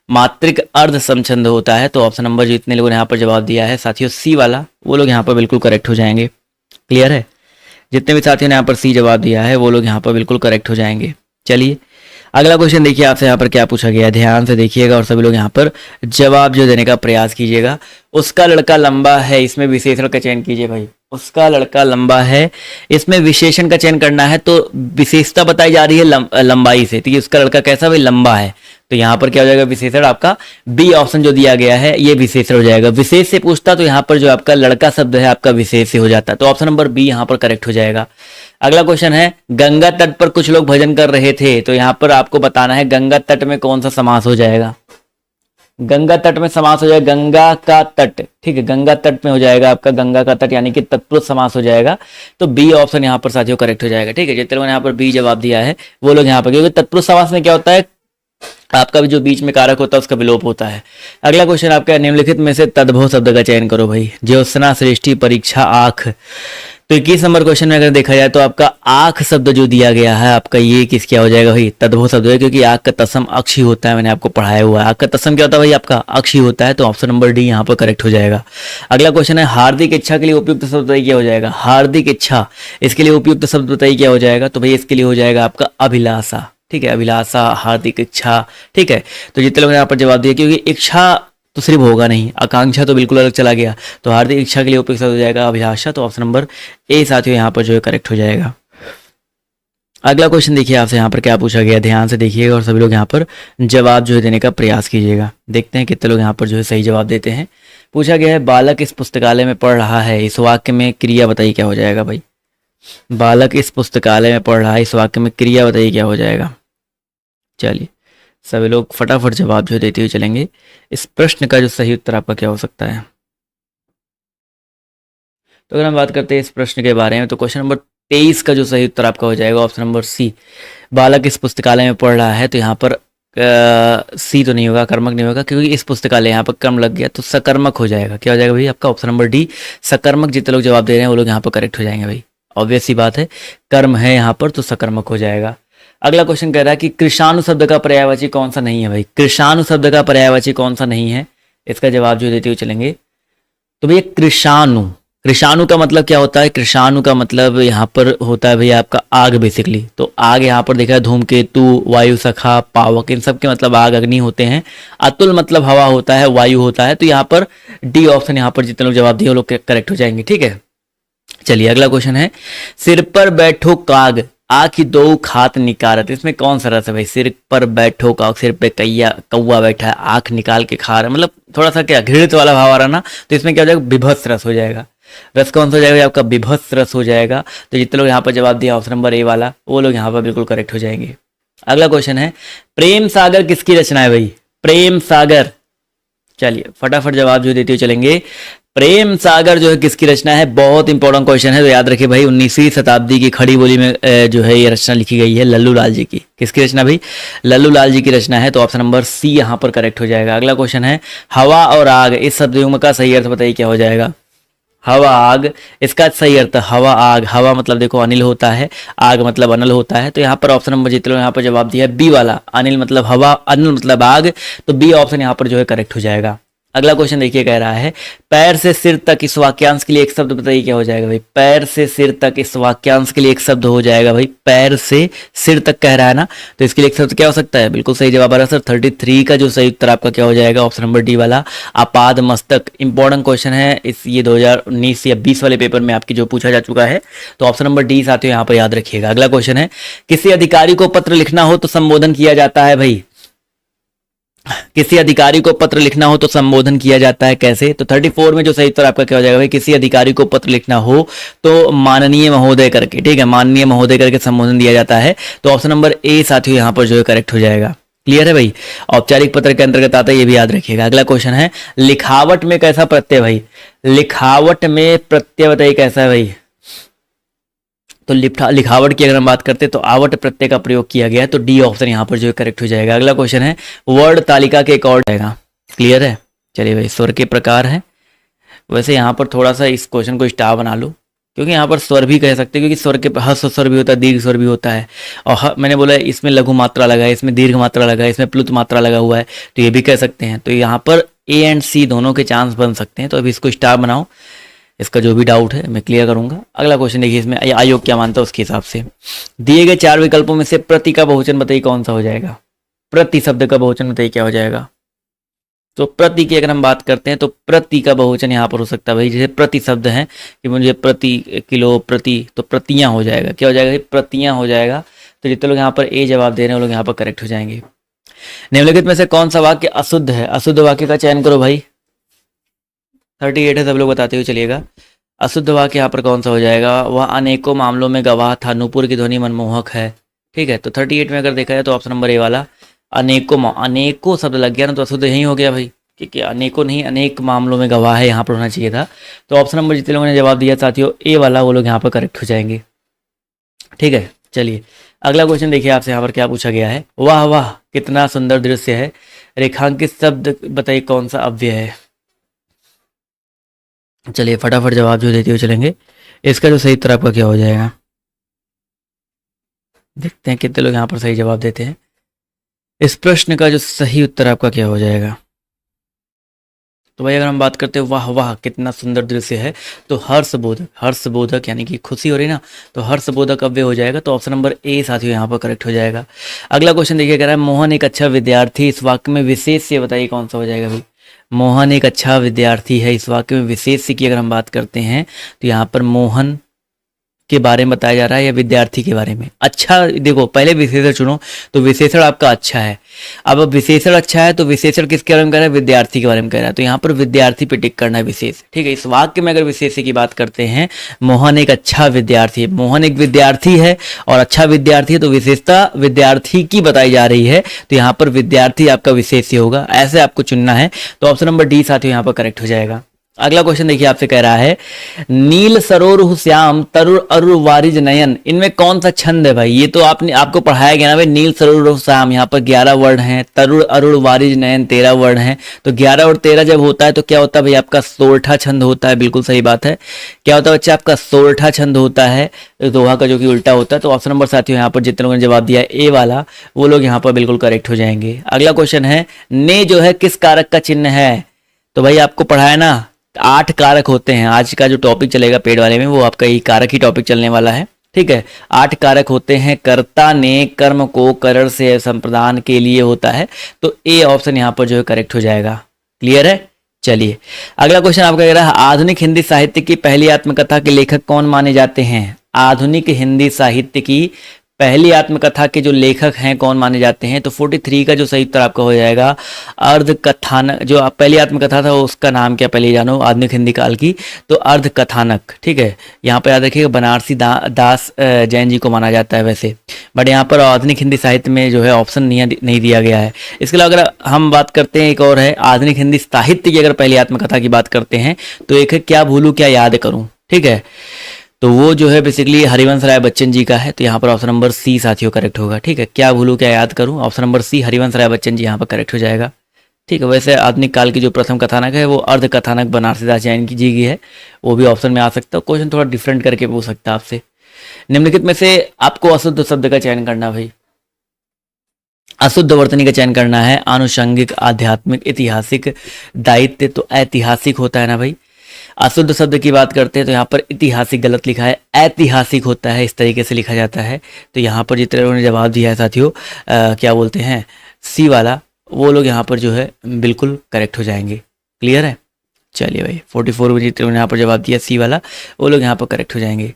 मात्रिक अर्ध समछंद होता है। तो ऑप्शन नंबर जितने लोगों ने यहाँ पर जवाब दिया है साथियों सी वाला, वो लोग यहाँ पर बिल्कुल करेक्ट हो जाएंगे। क्लियर है, जितने भी साथियों ने यहाँ पर सी जवाब दिया है वो लोग यहाँ पर बिल्कुल करेक्ट हो जाएंगे। चलिए अगला क्वेश्चन देखिए आपसे यहाँ पर क्या पूछा गया है, ध्यान से देखिएगा और सभी लोग यहाँ पर जवाब जो देने का प्रयास कीजिएगा। उसका लड़का लंबा है, इसमें विशेषण का चयन कीजिए भाई। उसका लड़का लंबा है, इसमें विशेषण का चयन करना है। तो विशेषता बताई जा रही है लंबाई से, तो उसका लड़का कैसा भाई, लंबा है। तो यहाँ पर क्या हो जाएगा, विशेषण आपका बी ऑप्शन जो दिया गया है ये विशेषण हो जाएगा। विशेष से पूछता तो यहाँ पर जो आपका लड़का शब्द है आपका विशेष से हो जाता, तो ऑप्शन नंबर बी यहाँ पर करेक्ट हो जाएगा। अगला क्वेश्चन है गंगा तट पर कुछ लोग भजन कर रहे थे, तो यहाँ पर आपको बताना है गंगा तट में कौन सा समास हो जाएगा। गंगा तट में समास हो जाएगा गंगा का तट, ठीक है, गंगा तट में हो जाएगा आपका गंगा का तट, यानी कि तत्पुरुष समास हो जाएगा। तो बी ऑप्शन यहाँ पर साथियों करेक्ट हो जाएगा, ठीक है। जितने लोगों ने यहाँ पर बी जवाब दिया है वो लोग यहाँ पर, क्योंकि तत्पुरुष समास में क्या होता है, आपका भी जो बीच में कारक होता है उसका विलोप होता है। अगला क्वेश्चन आपका निम्नलिखित में से तद्भव शब्द का चयन करो भाई। ज्योत्सना, सृष्टि, परीक्षा, आँख। तो 21 नंबर क्वेश्चन में अगर देखा जाए तो आपका आँख शब्द जो दिया गया है आपका ये किस क्या हो जाएगा भाई, तद्भव शब्द है, क्योंकि आँख का तसम अक्ष ही होता है, मैंने आपको पढ़ाया हुआ है। आँख का तसम क्या होता है भाई, आपका अक्ष ही होता है। तो ऑप्शन नंबर डी यहाँ पर करेक्ट हो जाएगा। अगला क्वेश्चन है हार्दिक इच्छा के लिए उपयुक्त शब्द बताइए क्या हो जाएगा। हार्दिक इच्छा, इसके लिए उपयुक्त शब्द बताइए क्या हो जाएगा। तो भाई इसके लिए हो जाएगा आपका अभिलाषा, ठीक है, अभिलाषा, हार्दिक इच्छा, ठीक है। तो जितने लोग यहाँ पर जवाब दिए, क्योंकि इच्छा तो सिर्फ होगा नहीं, आकांक्षा तो बिल्कुल अलग चला गया, तो हार्दिक इच्छा के लिए उपयुक्त हो जाएगा अभिलाषा। तो ऑप्शन नंबर ए साथियों यहाँ पर जो है करेक्ट हो जाएगा। अगला क्वेश्चन देखिए आपसे यहाँ पर क्या पूछा गया, ध्यान से देखिएगा और सभी लोग यहाँ पर जवाब जो है देने का प्रयास कीजिएगा। देखते हैं कितने लोग यहाँ पर जो है सही जवाब देते हैं। पूछा गया है बालक इस पुस्तकालय में पढ़ रहा है, इस वाक्य में क्रिया बताइए क्या हो जाएगा भाई। बालक इस पुस्तकालय में पढ़ रहा है, इस वाक्य में क्रिया बताइए क्या हो जाएगा। चलिए सभी लोग फटाफट जवाब जो देते हुए चलेंगे। इस प्रश्न का जो सही उत्तर आपका क्या हो सकता है। तो अगर हम बात करते हैं इस प्रश्न के बारे में, तो क्वेश्चन नंबर 23 का जो सही उत्तर आपका हो जाएगा ऑप्शन नंबर सी। बालक इस पुस्तकालय में पढ़ रहा है, तो यहाँ पर सी तो नहीं होगा, कर्मक नहीं होगा, क्योंकि इस पुस्तकालय यहाँ पर कर्म लग गया, तो सकर्मक हो जाएगा। क्या हो जाएगा भाई आपका ऑप्शन नंबर डी, सकर्मक। जितने लोग जवाब दे रहे हैं वो लोग यहाँ पर करेक्ट हो जाएंगे भाई, ऑब्वियस सी बात है, कर्म है यहाँ पर तो सकर्मक हो जाएगा। अगला क्वेश्चन कह रहा है कि कृषाणु शब्द का पर्यायवाची कौन सा नहीं है भाई। कृषाणु शब्द का पर्यायवाची कौन सा नहीं है, इसका जवाब जो देते हुए चलेंगे। तो भैया कृषाणु, कृषाणु का मतलब क्या होता है। कृषाणु का मतलब यहाँ पर होता है भैया आपका आग बेसिकली। तो आग यहाँ पर देखा है धूमकेतु, वायु सखा, पावक, इन सब के मतलब आग अग्नि होते हैं। अतुल मतलब हवा होता है, वायु होता है। तो यहाँ पर डी ऑप्शन यहाँ पर जितने लोग जवाब दिए वो लोग करेक्ट हो जाएंगे, ठीक है। चलिए अगला क्वेश्चन है सिर पर बैठो काग आखि दो खात निकारत, इसमें कौन सा रस है भाई। सिर पर बैठो काग, सिर पे कौवा बैठा है, आंख निकाल के खा रहा है, मतलब थोड़ा सा क्या घृणित वाला भाव आ रहा ना, तो इसमें क्या हो जाएगा, विभत्स रस हो जाएगा। रस कौन सा हो जाएगा आपका, विभत्स रस हो जाएगा। तो जितने लोग यहाँ पर जवाब दिया ऑप्शन नंबर ए वाला, वो लोग यहाँ पर बिल्कुल करेक्ट हो जाएंगे। अगला क्वेश्चन है प्रेम सागर किसकी रचना है भाई। प्रेम सागर, चलिए फटाफट जवाब जो देते हुए चलेंगे। प्रेम सागर जो है किसकी रचना है, बहुत इंपॉर्टेंट क्वेश्चन है, तो याद रखिए भाई 19वीं शताब्दी की खड़ी बोली में जो है ये रचना लिखी गई है लल्लू लाल जी की। किसकी रचना भाई, लल्लू लाल जी की रचना है। तो ऑप्शन नंबर सी यहाँ पर करेक्ट हो जाएगा। अगला क्वेश्चन है हवा और आग, इस शब्द का सही अर्थ बताइए क्या हो जाएगा। हवा आग, इसका सही अर्थ हवा आग। हवा मतलब देखो अनिल होता है, आग मतलब अनल होता है। तो यहाँ पर ऑप्शन नंबर जितने लोग यहाँ पर जवाब दिया है बी वाला, अनिल मतलब हवा, अनिल मतलब आग, तो बी ऑप्शन यहाँ पर जो है करेक्ट हो जाएगा। अगला क्वेश्चन देखिए, कह रहा है पैर से सिर तक इस वाक्यांश के लिए एक शब्द बताइए, क्या हो जाएगा भाई। पैर से सिर तक इस वाक्यांश के लिए एक शब्द हो जाएगा भाई, पैर से सिर तक कह रहा है ना, तो इसके लिए एक शब्द क्या हो सकता है। बिल्कुल सही जवाब आ रहा है सर। 33 का जो सही उत्तर आपका क्या हो जाएगा, ऑप्शन नंबर डी वाला आपाद मस्तक। इंपॉर्टेंट क्वेश्चन है इस, ये 2019 या 20 वाले पेपर में आपकी जो पूछा जा चुका है, तो ऑप्शन नंबर डी साथियों यहाँ पर याद रखिएगा। अगला क्वेश्चन है, किसी अधिकारी को पत्र लिखना हो तो संबोधन किया जाता है भाई। किसी अधिकारी को पत्र लिखना हो तो संबोधन किया जाता है कैसे, तो 34 में जो सही उत्तर आपका क्या हो जाएगा भाई, किसी अधिकारी को पत्र लिखना हो तो माननीय महोदय करके, ठीक है, माननीय महोदय करके संबोधन दिया जाता है। तो ऑप्शन नंबर ए साथियों यहाँ पर जो है करेक्ट हो जाएगा। क्लियर है भाई, औपचारिक पत्र के अंतर्गत आता है, ये भी याद रखिएगा। अगला क्वेश्चन है, लिखावट में कैसा प्रत्यय भाई, लिखावट में प्रत्यय बताइए कैसा है भाई। तो लिखावट की अगर हम बात करते हैं तो आवट प्रत्यय का प्रयोग किया गया है, तो डी ऑप्शन यहाँ पर जो है करेक्ट हो जाएगा। अगला क्वेश्चन है, वर्ड तालिका के अकॉर्ड आएगा। क्लियर है, चलिए भाई, स्वर के प्रकार है। वैसे यहाँ पर थोड़ा सा इस क्वेश्चन को स्टार बना लो, क्योंकि यहाँ पर स्वर भी कह सकते हैं, क्योंकि स्वर के हस्व स्वर भी होता है, दीर्घ स्वर भी होता है, और मैंने बोला इसमें लघु मात्रा लगा है, इसमें दीर्घ मात्रा लगा है, इसमें प्लुत मात्रा लगा हुआ है, तो ये भी कह सकते हैं। तो यहाँ पर ए एंड सी दोनों के चांस बन सकते हैं, तो अभी इसको स्टार बनाओ, इसका जो भी डाउट है मैं क्लियर करूंगा। अगला क्वेश्चन देखिए, इसमें आयोग क्या मानता है उसके हिसाब से। दिए गए 4 विकल्पों में से प्रति का बहुवचन बताइए कौन सा हो जाएगा। प्रति शब्द का बहुवचन बताइए क्या हो जाएगा। तो प्रति की अगर हम बात करते हैं तो प्रति का बहुवचन यहाँ पर हो सकता है भाई, जैसे प्रति शब्द है कि मुझे प्रति किलो, प्रति, तो प्रतियां हो जाएगा। क्या हो जाएगा, प्रतियां हो जाएगा। तो जितने लोग यहाँ पर ए जवाब दे रहे हैं वो लोग यहाँ पर करेक्ट हो जाएंगे। निम्नलिखित में से कौन सा वाक्य अशुद्ध है, अशुद्ध वाक्य का चयन करो भाई। 38 है, सब लोग बताते हुए चलिएगा। अशुद्ध वाक्य यहाँ पर कौन सा हो जाएगा, वह अनेकों मामलों में गवाह था, नूपुर की ध्वनि मनमोहक है। ठीक है, तो 38 में अगर देखा जाए तो ऑप्शन नंबर ए वाला अनेकों शब्द लग गया ना, तो अशुद्ध यही हो गया भाई, क्योंकि अनेकों नहीं अनेक मामलों में गवाह है यहाँ पर होना चाहिए था। तो ऑप्शन नंबर जितने लोगों ने जवाब दिया साथियों ए वाला, वो लोग यहाँ पर करेक्ट हो जाएंगे। ठीक है, चलिए अगला क्वेश्चन देखिए आपसे यहाँ पर क्या पूछा गया है। वाह वाह कितना सुंदर दृश्य है, रेखांकित शब्द बताइए कौन सा अव्यय है। चलिए फटाफट जवाब जो देते हुए चलेंगे। इसका जो सही उत्तर आपका क्या हो जाएगा, देखते हैं कितने लोग यहाँ पर सही जवाब देते हैं। इस प्रश्न का जो सही उत्तर आपका क्या हो जाएगा, तो भाई अगर हम बात करते हैं वाह वाह कितना सुंदर दृश्य है, तो हर्षबोधक यानी कि खुशी हो रही ना, तो हर्षबोधक अव्यय हो जाएगा। तो ऑप्शन नंबर ए साथियों यहाँ पर करेक्ट हो जाएगा। अगला क्वेश्चन देखिए, कह रहा है मोहन एक अच्छा विद्यार्थी, इस वाक्य में विशेष से बताइए कौन सा हो जाएगा भाई। मोहन एक अच्छा विद्यार्थी है, इस वाक्य में विशेष की अगर हम बात करते हैं तो यहाँ पर मोहन के बारे में बताया जा रहा है या विद्यार्थी के बारे में। अच्छा देखो, पहले विशेषण चुनो, तो विशेषण आपका अच्छा है। अब विशेषण अच्छा है तो विशेषण किसके बारे में कह रहा है, विद्यार्थी के बारे में कह रहा है, तो यहाँ पर विद्यार्थी पे टिक करना है विशेष। ठीक है, इस वाक्य में अगर विशेष की बात करते हैं, मोहन एक अच्छा विद्यार्थी है, मोहन एक विद्यार्थी है और अच्छा विद्यार्थी है, तो विशेषता विद्यार्थी की बताई जा रही है, तो यहाँ पर विद्यार्थी आपका विशेष होगा, ऐसे आपको चुनना है। तो ऑप्शन नंबर डी साथियों यहाँ पर करेक्ट हो जाएगा। अगला क्वेश्चन देखिए आपसे कह रहा है, नील सरोरुह श्याम तरुर अरुर वारिज नयन, इनमें कौन सा छंद है भाई। ये तो आपको पढ़ाया गया ना भाई, नील सरोरुह श्याम, यहाँ पर 11 वर्ण हैं, तरुर अरुर वारिज नयन 13 वर्ण हैं, तो 11 और 13 जब होता है तो क्या होता है भाई, आपका सोरठा छंद होता है। बिल्कुल सही बात है, क्या होता है बच्चा, आपका सोरठा छंद होता है, दोहा का जो कि उल्टा होता है। तो ऑप्शन नंबर साथियों यहाँ पर जितने लोगों ने जवाब दिया ए वाला, वो लोग यहाँ पर बिल्कुल करेक्ट हो जाएंगे। अगला क्वेश्चन है, ने जो है किस कारक का चिन्ह है, तो भाई आपको पढ़ाया ना 8 कारक होते हैं। आज का जो टॉपिक चलेगा पेड वाले में वो आपका ये कारक ही टॉपिक चलने वाला है। ठीक है, 8 कारक होते हैं, कर्ता ने कर्म को करण से संप्रदान के लिए होता है, तो ए ऑप्शन यहाँ पर जो है करेक्ट हो जाएगा। क्लियर है, चलिए अगला क्वेश्चन आपका कह रहा है, आधुनिक हिंदी साहित्य की पहली आत्मकथा के लेखक कौन माने जाते हैं। आधुनिक हिंदी साहित्य की पहली आत्मकथा के जो लेखक हैं कौन माने जाते हैं, तो 43 का जो सही उत्तर आपका हो जाएगा अर्ध कथानक। जो पहली आत्मकथा था उसका नाम क्या पहले जानो, आधुनिक हिंदी काल की, तो अर्ध कथानक। ठीक है, यहाँ पर याद रखिएगा बनारसी दास जैन जी को माना जाता है वैसे, बट यहाँ पर आधुनिक हिंदी साहित्य में जो है ऑप्शन नहीं दिया गया है। इसके अलावा अगर हम बात करते हैं, एक और है आधुनिक हिंदी साहित्य की अगर पहली आत्मकथा की बात करते हैं तो एक है क्या भूलूं क्या याद करूं। ठीक है, तो वो जो है बेसिकली हरिवंश राय बच्चन जी का है, तो यहाँ पर ऑप्शन नंबर सी साथियों करेक्ट होगा। ठीक है, क्या भूलूं क्या याद करूं, option number C Harivansh Rai Bachchan ji यहाँ पर करेक्ट हो जाएगा। ठीक है, वैसे आधुनिक काल की जो प्रथम कथानक है वो अर्ध कथानक बनारसी दास जैन की जी की है, वो भी ऑप्शन में आ सकता है। क्वेश्चन थोड़ा डिफरेंट करके पूछ सकता है आपसे। निम्नलिखित में से आपको अशुद्ध शब्द का चयन करना भाई। अशुद्ध वर्तनी का चयन करना है। आनुषंगिक, आध्यात्मिक, ऐतिहासिक, दायित्व, तो ऐतिहासिक होता है ना भाई। अशुद्ध शब्द की बात करते हैं तो यहाँ पर ऐतिहासिक गलत लिखा है, ऐतिहासिक होता है, इस तरीके से लिखा जाता है। तो यहाँ पर जितने लोगों ने जवाब दिया है साथियों, क्या बोलते हैं, सी वाला, वो लोग यहाँ पर जो है बिल्कुल करेक्ट हो जाएंगे। क्लियर है? चलिए भाई, 44 में जितने लोगों ने यहाँ पर जवाब दिया सी वाला, वो लोग यहाँ पर करेक्ट हो जाएंगे।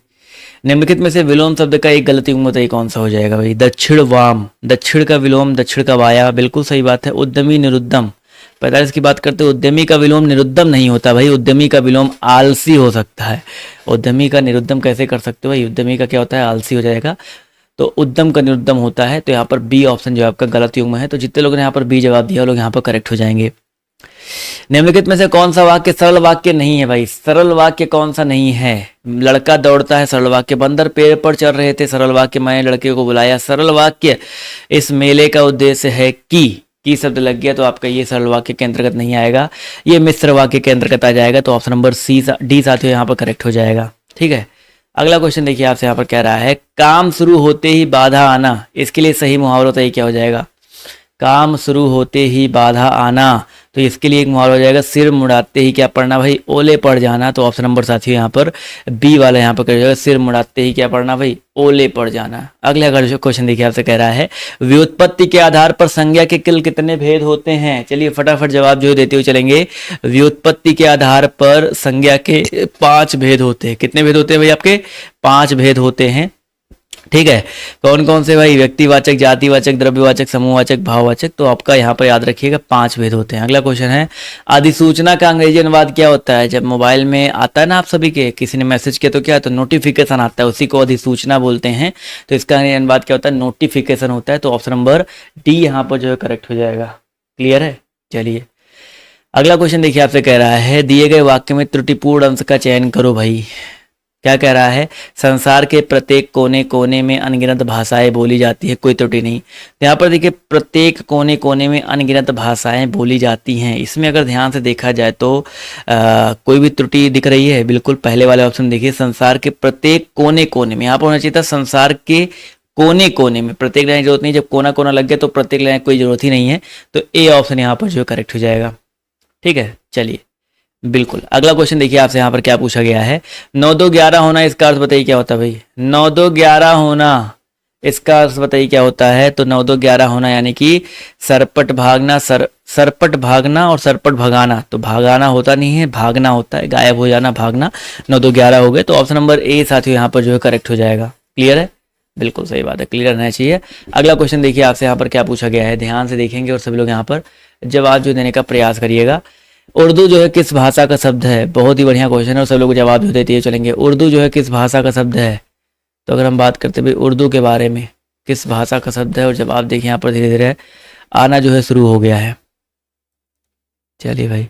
निम्नलिखित में से विलोम शब्द का एक गलत युग्म बताइए कौन सा हो जाएगा भाई। दक्षिण वाम, दक्षिण का विलोम दक्षिण का वाया, बिल्कुल सही बात है। उद्यमी, निरुद्दम, 45 की बात करते हैं, उद्यमी का विलोम निरुद्दम नहीं होता भाई, उद्यमी का विलोम आलसी हो सकता है। उद्यमी का निरुद्दम कैसे कर सकते हो भाई, उद्यमी का क्या होता है, आलसी हो जाएगा। तो उद्यम का निरुद्दम होता है। तो यहाँ पर बी ऑप्शन जो आपका गलत युग्म है। तो जितने लोगों ने यहाँ पर बी जवाब दिया वो लोग यहाँ पर करेक्ट हो जाएंगे। निम्नलिखित में से कौन सा वाक्य सरल वाक्य नहीं है भाई। सरल वाक्य कौन सा नहीं है। लड़का दौड़ता है, सरल वाक्य। बंदर पेड़ पर चढ़ रहे थे, सरल वाक्य। मैंने लड़के को बुलाया, सरल वाक्य। इस मेले का उद्देश्य है की शब्द लग गया तो आपका ये सरल वाक्य के अंतर्गत नहीं आएगा, ये मिश्र वाक्य के अंतर्गत आ जाएगा। तो ऑप्शन नंबर डी साथियों यहाँ पर करेक्ट हो जाएगा। ठीक है, अगला क्वेश्चन देखिए आपसे यहाँ पर कह रहा है, काम शुरू होते ही बाधा आना, इसके लिए सही मुहावरा बताइए क्या हो जाएगा। काम शुरू होते ही बाधा आना, तो इसके लिए एक मुहावरा हो जाएगा, सिर मुड़ाते ही क्या पढ़ना भाई, ओले पड़ जाना। तो ऑप्शन नंबर साथियों यहाँ पर बी वाला यहाँ पर कर जाएगा, सिर मुड़ाते ही क्या पढ़ना भाई, ओले पड़ जाना। अगला क्वेश्चन देखिए आपसे कह रहा है, व्युत्पत्ति के आधार पर संज्ञा के कुल कितने भेद होते हैं। चलिए फटाफट जवाब जो देते हुए चलेंगे। व्युत्पत्ति के आधार पर संज्ञा के 5 भेद होते हैं। कितने भेद होते हैं भाई आपके, 5 भेद होते हैं। ठीक है, कौन कौन से भाई, व्यक्तिवाचक, जातिवाचक, द्रव्यवाचक, समूहवाचक, भाववाचक। तो आपका यहाँ पर याद रखिएगा 5 भेद होते हैं। अगला क्वेश्चन है, अधिसूचना का अंग्रेजी अनुवाद क्या होता है। जब मोबाइल में आता है ना आप सभी के, किसी ने मैसेज किया तो क्या, तो नोटिफिकेशन आता है, उसी को अधिसूचना बोलते हैं। तो इसका अंग्रेजी अनुवाद क्या होता है, नोटिफिकेशन होता है। तो ऑप्शन नंबर डी यहाँ पर जो है करेक्ट हो जाएगा। क्लियर है? चलिए अगला क्वेश्चन देखिए आपसे कह रहा है, दिए गए वाक्य में त्रुटिपूर्ण अंश का चयन करो भाई। क्या कह रहा है, संसार के प्रत्येक कोने कोने में अनगिनत भाषाएं बोली जाती है, कोई त्रुटि नहीं। तो यहाँ पर देखिए, प्रत्येक कोने कोने में अनगिनत भाषाएं बोली जाती हैं। इसमें अगर ध्यान से देखा जाए तो कोई भी त्रुटि दिख रही है, बिल्कुल पहले वाले ऑप्शन देखिए, संसार के प्रत्येक कोने कोने में, यहाँ पर होना चाहिए था संसार के कोने कोने में। प्रत्येक लाइन की जरूरत नहीं, जब कोना कोना लग गया तो प्रत्येक लाइन कोई जरूरत ही नहीं है। तो ए ऑप्शन यहाँ पर जो करेक्ट हो जाएगा। ठीक है, चलिए बिल्कुल अगला क्वेश्चन देखिए आपसे यहाँ पर क्या पूछा गया है, 9 2 11 होना, इसका अर्थ बताइए क्या होता है भाई। 9 2 11 होना, इसका अर्थ बताइए क्या होता है। तो 9 2 11 होना यानी कि सरपट भागना, सरपट भागना और सरपट भगाना। तो भागाना होता नहीं है, भागना होता है, गायब हो जाना, भागना। 9 2 11 हो गए। तो ऑप्शन नंबर ए साथियों यहाँ पर जो है करेक्ट हो जाएगा। क्लियर है? बिल्कुल सही बात है, क्लियर रहना चाहिए। अगला क्वेश्चन देखिए आपसे यहाँ पर क्या पूछा गया है, ध्यान से देखेंगे और सभी लोग यहाँ पर जवाब जो देने का प्रयास करिएगा। उर्दू जो है किस भाषा का शब्द है। बहुत ही बढ़िया क्वेश्चन है और सब लोग जवाब जो देते चलेंगे। उर्दू जो है किस भाषा का शब्द है। तो अगर हम बात करते भाई उर्दू के बारे में, किस भाषा का शब्द है, और जवाब देखिए यहाँ पर धीरे धीरे आना जो है शुरू हो गया है। चलिए भाई,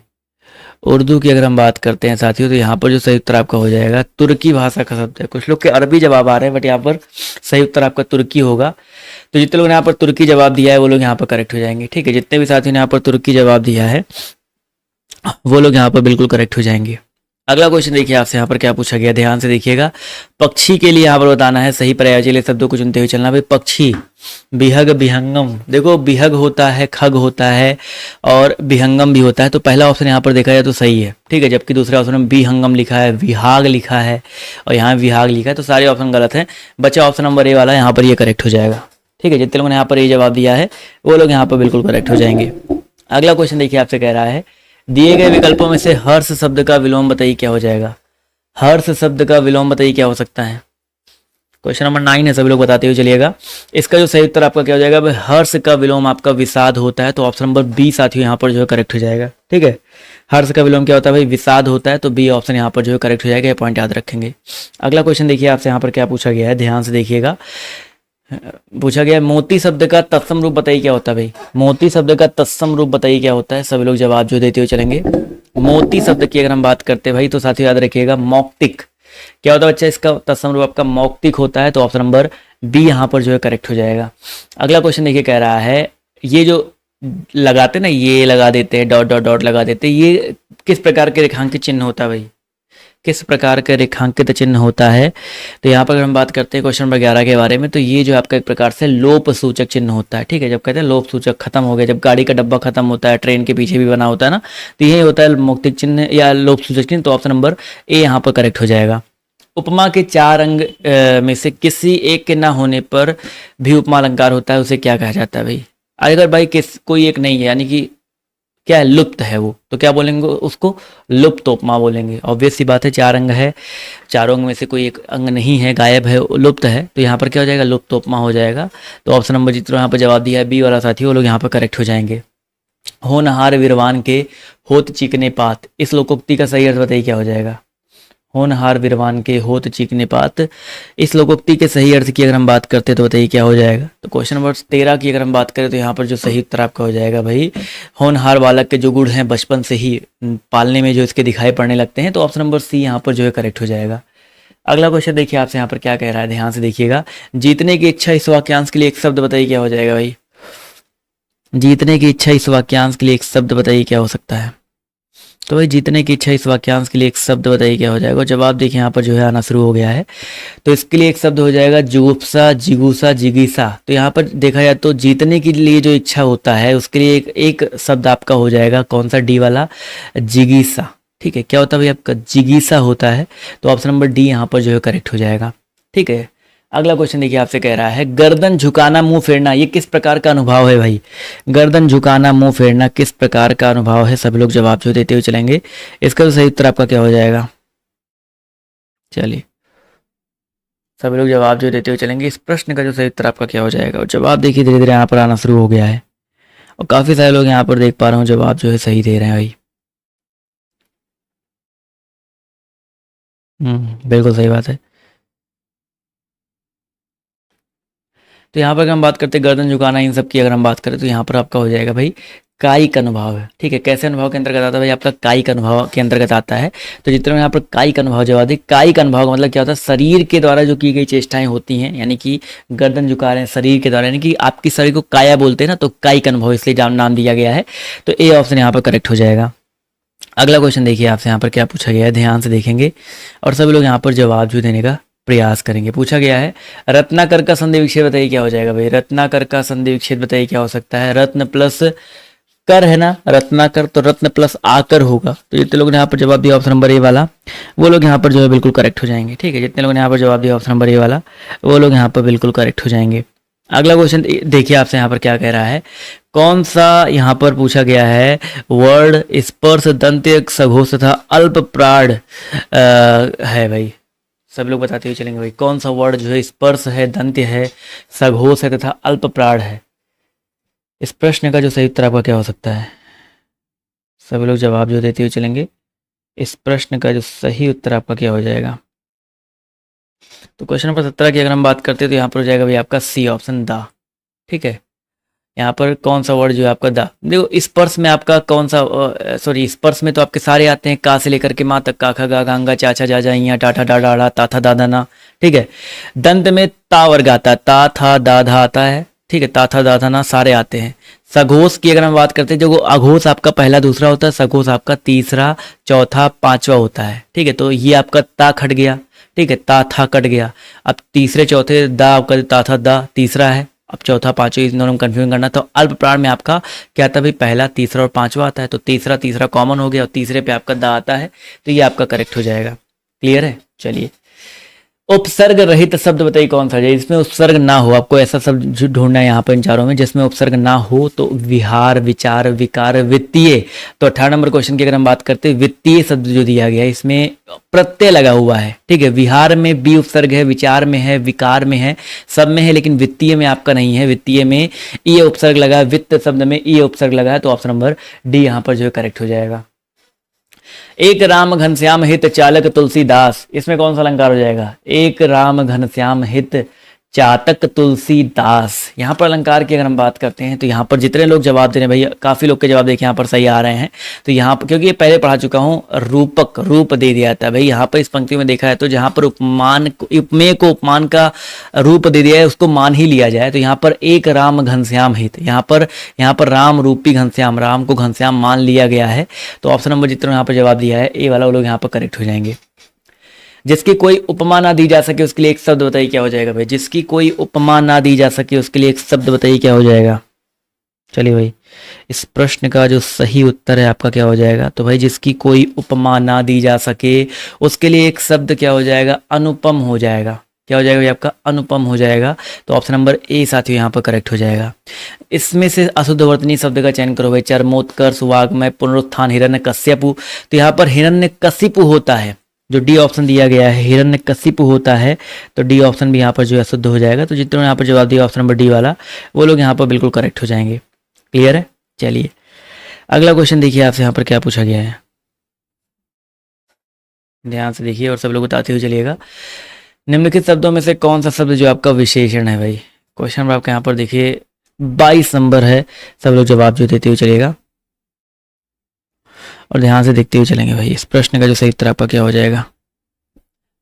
उर्दू की अगर हम बात करते हैं साथियों, तो यहाँ पर जो सही उत्तर आपका हो जाएगा तुर्की भाषा का शब्द है। कुछ लोग के अरबी जवाब आ रहे हैं, बट यहाँ पर सही उत्तर आपका तुर्की होगा। तो जितने लोगों ने यहाँ पर तुर्की जवाब दिया है वो लोग यहाँ पर करेक्ट हो जाएंगे। ठीक है, जितने भी साथियों ने यहाँ पर तुर्की जवाब दिया है वो लोग यहाँ पर बिल्कुल करेक्ट हो जाएंगे। अगला क्वेश्चन देखिए आपसे यहाँ पर क्या पूछा गया, ध्यान से देखिएगा। पक्षी के लिए यहाँ पर बताना है सही पर्यायवाची वाले शब्दों को चुनते हुए चलना भाई। पक्षी, बिहग, बिहंगम। देखो बिहग होता है, खग होता है और बिहंगम भी होता है। तो पहला ऑप्शन यहाँ पर देखा जाए तो सही है। ठीक है, जबकि दूसरे ऑप्शन में बिहंगम लिखा है, विहाग लिखा है और यहाँ विहाग लिखा है। तो सारे ऑप्शन गलत हैं, बचा ऑप्शन नंबर ए वाला, यहाँ पर ये करेक्ट हो जाएगा। ठीक है, जितने लोगों ने यहाँ पर ये जवाब दिया है वो लोग यहाँ पर बिल्कुल करेक्ट हो जाएंगे। अगला क्वेश्चन देखिए आपसे कह रहा है, दिए गए विकल्पों में से हर्ष शब्द का विलोम बताइए क्या हो जाएगा। हर्ष शब्द का विलोम बताइए क्या हो सकता है। क्वेश्चन नंबर 9 है, सभी लोग बताते हुए चलिएगा। इसका जो सही उत्तर आपका क्या हो जाएगा, हर्ष का विलोम आपका विषाद होता है। तो ऑप्शन नंबर बी साथियों यहाँ पर जो है करेक्ट हो जाएगा। ठीक है, हर्ष का विलोम क्या होता है भाई, विषाद होता है। तो बी ऑप्शन यहाँ पर जो है करेक्ट हो जाएगा, ये पॉइंट याद रखेंगे। अगला क्वेश्चन देखिए आपसे यहाँ पर क्या पूछा गया है, ध्यान से देखिएगा। पूछा गया मोती शब्द का तत्सम रूप बताइए क्या होता है भाई। मोती शब्द का तत्सम रूप बताइए क्या होता है। सभी लोग जवाब जो देते हुए चलेंगे। मोती शब्द की अगर हम बात करते हैं भाई, तो साथियों याद रखिएगा मौक्तिक। क्या होता है बच्चा, इसका तत्सम रूप आपका मौक्तिक होता है। तो ऑप्शन नंबर बी यहाँ पर जो है करेक्ट हो जाएगा। अगला क्वेश्चन देखिए कह रहा है, ये जो लगाते ना, ये लगा देते हैं, डॉट डॉट डॉट लगा देते हैं, ये किस प्रकार के रेखांकित चिन्ह होता है भाई। किस प्रकार का रेखांकित चिन्ह होता है? तो यहाँ पर अगर हम बात करते हैं क्वेश्चन नंबर 11 के बारे में, तो ये जो आपका एक प्रकार से लोप सूचक चिन्ह होता है। ठीक है, जब कहते हैं लोप सूचक खत्म हो गया, जब गाड़ी का डब्बा खत्म होता है, ट्रेन के पीछे भी बना होता है ना, तो यही होता है मौक्तिक चिन्ह या लोप सूचक चिन्ह। तो ऑप्शन नंबर ए यहाँ पर करेक्ट हो जाएगा। उपमा के 4 अंग में से किसी एक के ना होने पर भी उपमा अलंकार होता है, उसे क्या कहा जाता है भाई? अगर भाई कोई एक नहीं है, यानी कि क्या है, लुप्त है वो, तो क्या बोलेंगे उसको? लुप्त उपमा बोलेंगे। ऑब्वियस सी बात है, 4 अंग है, चारों अंग में से कोई एक अंग नहीं है, गायब है, लुप्त है, तो यहाँ पर क्या हो जाएगा? लुप्त उपमा हो जाएगा। तो ऑप्शन नंबर जितना यहाँ पर जवाब दिया है बी वाला साथी, वो लोग यहाँ पर करेक्ट हो जाएंगे। होनहार विरवान के होत चीकने पात, इस लोकोक्ति का सही अर्थ बताइए क्या हो जाएगा? होनहार विरवान के होत चीकने पात, इस लोकोक्ति के सही अर्थ की अगर हम बात करते हैं तो बताइए क्या हो जाएगा? तो क्वेश्चन नंबर 13 की अगर हम बात करें तो यहाँ पर जो सही उत्तर आपका हो जाएगा भाई, होनहार बालक के जो गुण हैं बचपन से ही पालने में जो इसके दिखाई पड़ने लगते हैं, तो ऑप्शन नंबर सी यहाँ पर जो है करेक्ट हो जाएगा। अगला क्वेश्चन देखिए आपसे यहाँ पर क्या कह रहा है, ध्यान से देखिएगा। जीतने की इच्छा इस वाक्यांश के लिए एक शब्द बताइए क्या हो जाएगा भाई? जीतने की इच्छा इस वाक्यांश के लिए एक शब्द बताइए क्या हो सकता है? तो भाई जीतने की इच्छा इस वाक्यांश के लिए एक शब्द बताइए क्या हो जाएगा? जवाब देखिए यहाँ पर जो है आना शुरू हो गया है। तो इसके लिए एक शब्द हो जाएगा जुगुप्सा, जिगुसा, जिगीसा। तो यहाँ पर देखा जाए तो जीतने के लिए जो इच्छा होता है उसके लिए एक शब्द आपका हो जाएगा, कौन सा? डी वाला, जिगीसा। ठीक है, क्या होता है भाई आपका? जिगीसा होता है। तो ऑप्शन नंबर डी यहाँ पर जो है करेक्ट हो जाएगा। ठीक है, अगला क्वेश्चन देखिए आपसे कह रहा है, गर्दन झुकाना मुंह फेरना, ये किस प्रकार का अनुभव है भाई? गर्दन झुकाना मुंह फेरना किस प्रकार का अनुभव है? सभी लोग जवाब जो देते हुए चलेंगे। इसका तो सही उत्तर आपका क्या हो जाएगा? चलिए सभी लोग जवाब जो देते हुए चलेंगे, इस प्रश्न का जो सही उत्तर आपका क्या हो जाएगा? और जवाब देखिए धीरे धीरे यहाँ पर आना शुरू हो गया है, और काफी सारे लोग यहाँ पर देख पा रहे हो जवाब जो है सही दे रहे हैं भाई। बिल्कुल सही बात है। तो यहाँ पर अगर हम बात करते हैं गर्दन झुकाना इन सब की अगर हम बात करें तो यहाँ पर आपका हो जाएगा भाई कायिक अनुभव है। ठीक है, कैसे अनुभव के अंतर्गत आता है भाई? आपका कायिक अनुभव के अंतर्गत आता है। तो जितने यहाँ पर कायिक अनुभव जवाब दी, कायिक अनुभव का मतलब क्या होता है? शरीर के द्वारा जो की गई चेष्टाएं होती हैं, यानी कि गर्दन झुका रहे हैं शरीर के द्वारा, यानी कि आपकी शरीर को काया बोलते हैं ना, तो कायिक अनुभव इसलिए नाम दिया गया है। तो ए ऑप्शन यहाँ पर करेक्ट हो जाएगा। अगला क्वेश्चन देखिए आपसे यहाँ पर क्या पूछा गया है, ध्यान से देखेंगे और सभी लोग यहाँ पर जवाब जो देने का प्रयास करेंगे। पूछा गया है रत्नाकर का संधि विच्छेद बताइए क्या हो जाएगा भाई? रत्नाकर का संधि विच्छेद बताइए क्या हो सकता है? रत्न प्लस कर है ना, रत्नाकर, तो रत्न प्लस आकर होगा। तो जितने लोगों ने यहाँ पर जवाब दिया ऑप्शन नंबर ए वाला, वो लोग यहाँ पर जो है बिल्कुल करेक्ट हो जाएंगे। ठीक है, जितने लोगों ने यहाँ पर जवाब दिया ऑप्शन नंबर ए वाला, वो लोग यहाँ पर बिल्कुल करेक्ट हो जाएंगे। अगला क्वेश्चन देखिए आपसे यहाँ पर क्या कह रहा है, कौन सा यहाँ पर पूछा गया है वर्ड स्पर्श दंत्य सघोष तथा अल्प प्राण है भाई? सब लोग बताते हुए चलेंगे भाई, कौन सा वर्ड जो है स्पर्श है, दंत्य है, सघोष है तथा अल्प प्राण है? इस प्रश्न का जो सही उत्तर आपका क्या हो सकता है? सभी लोग जवाब जो देते हुए चलेंगे, इस प्रश्न का जो सही उत्तर आपका क्या हो जाएगा? तो क्वेश्चन नंबर 17 की अगर हम बात करते हैं तो यहाँ पर हो जाएगा भाई आपका सी ऑप्शन दा। ठीक है, यहाँ पर कौन सा वर्ड जो है आपका दा। देखो स्पर्श में आपका कौन सा, सॉरी स्पर्श में तो आपके सारे आते हैं, का से लेकर के माँ तक, काखा गा गांगा चाचा जा जाइया टाठा डा डाड़ा ता था दादा ना। ठीक है, दंत में ता वर्ग आता है, ता था दाधा आता है। ठीक है, ता था दाधा ना सारे आते हैं। सघोष की अगर हम बात करते हैं, जो अघोष आपका पहला दूसरा होता है, सघोष आपका तीसरा चौथा पांचवा होता है। ठीक है, तो ये आपका ता खट गया। ठीक है, ता था कट गया। अब तीसरे चौथे दा आपका ता था दा तीसरा है, अब चौथा पांचवा, इन दोनों में कंफ्यूजन करना। तो अल्प प्राण में आपका क्या आता है भाई? पहला तीसरा और पांचवा आता है, तो तीसरा तीसरा कॉमन हो गया और तीसरे पे आपका दा आता है, तो ये आपका करेक्ट हो जाएगा। क्लियर है? चलिए, उपसर्ग रहित शब्द बताइए कौन सा है जिसमें उपसर्ग ना हो? आपको ऐसा शब्द ढूंढना है यहाँ पर इन चारों में जिसमें उपसर्ग ना हो। तो विहार, विचार, विकार, वित्तीय। तो 18 नंबर क्वेश्चन की अगर हम बात करते हैं, वित्तीय शब्द जो दिया गया है इसमें प्रत्यय लगा हुआ है। ठीक है, विहार में बी उपसर्ग है, विचार में है, विकार में है, सब में है, लेकिन वित्तीय में आपका नहीं है। वित्तीय में ई उपसर्ग लगा है, वित्त शब्द में ई उपसर्ग लगा है, तो ऑप्शन नंबर डी यहाँ पर जो है करेक्ट हो जाएगा। एक राम घनश्याम हित चालक तुलसीदास, इसमें कौन सा अलंकार हो जाएगा? एक राम घनश्याम हित चातक तुलसीदास। यहाँ पर अलंकार की अगर हम बात करते हैं तो यहाँ पर जितने लोग जवाब दे रहे हैं भैया, काफी लोग के जवाब देखिए यहाँ पर सही आ रहे हैं। तो यहाँ पर क्योंकि ये पहले पढ़ा चुका हूँ, रूपक रूप दे दिया था भाई। यहाँ पर इस पंक्ति में देखा है तो जहाँ पर उपमान उपमेय को उपमान का रूप दे दिया है उसको मान ही लिया जाए। तो यहाँ पर एक राम घनश्याम हित, यहाँ पर राम रूपी घनश्याम, राम को घनश्याम मान लिया गया है। तो ऑप्शन नंबर जितना यहाँ पर जवाब दिया है ए वाला, वो लोग यहाँ पर करेक्ट हो जाएंगे। जिसकी कोई उपमा ना दी जा सके उसके लिए एक शब्द बताइए क्या हो जाएगा भाई। जिसकी कोई उपमा ना दी जा सके उसके लिए एक शब्द बताइए क्या हो जाएगा। चलिए भाई, इस प्रश्न का जो सही उत्तर है आपका क्या हो जाएगा। तो भाई जिसकी कोई उपमा ना दी जा सके उसके लिए एक शब्द क्या हो जाएगा, अनुपम हो जाएगा। क्या हो जाएगा भाई आपका, अनुपम हो जाएगा। तो ऑप्शन नंबर ए साथियों यहाँ पर करेक्ट हो जाएगा। इसमें से अशुद्धवर्तनी शब्द का चयन करो भाई। चरमोत्कर्ष, वाग्मय, पुनरुत्थान, हिरण्यकश्यपु। तो यहाँ पर हिरण्यकशिपु होता है, जो डी ऑप्शन दिया गया है हिरण्यकशिपु होता है। तो डी ऑप्शन भी यहाँ पर जो है शुद्ध हो जाएगा। तो जितने यहाँ पर जवाब दिया ऑप्शन नंबर डी वाला, वो लोग यहाँ पर बिल्कुल करेक्ट हो जाएंगे। क्लियर है। चलिए अगला क्वेश्चन देखिए आपसे यहाँ पर क्या पूछा गया है, ध्यान से देखिए और सब लोग बताते हुए चलिएगा। निम्नलिखित शब्दों में से कौन सा शब्द जो आपका विशेषण है भाई। क्वेश्चन नंबर आपका यहाँ पर देखिए 22 नंबर है। सब लोग जवाब जो देते हुए चलिएगा और ध्यान से देखते हुए चलेंगे भाई। इस प्रश्न का जो सही उत्तर आपका क्या हो जाएगा।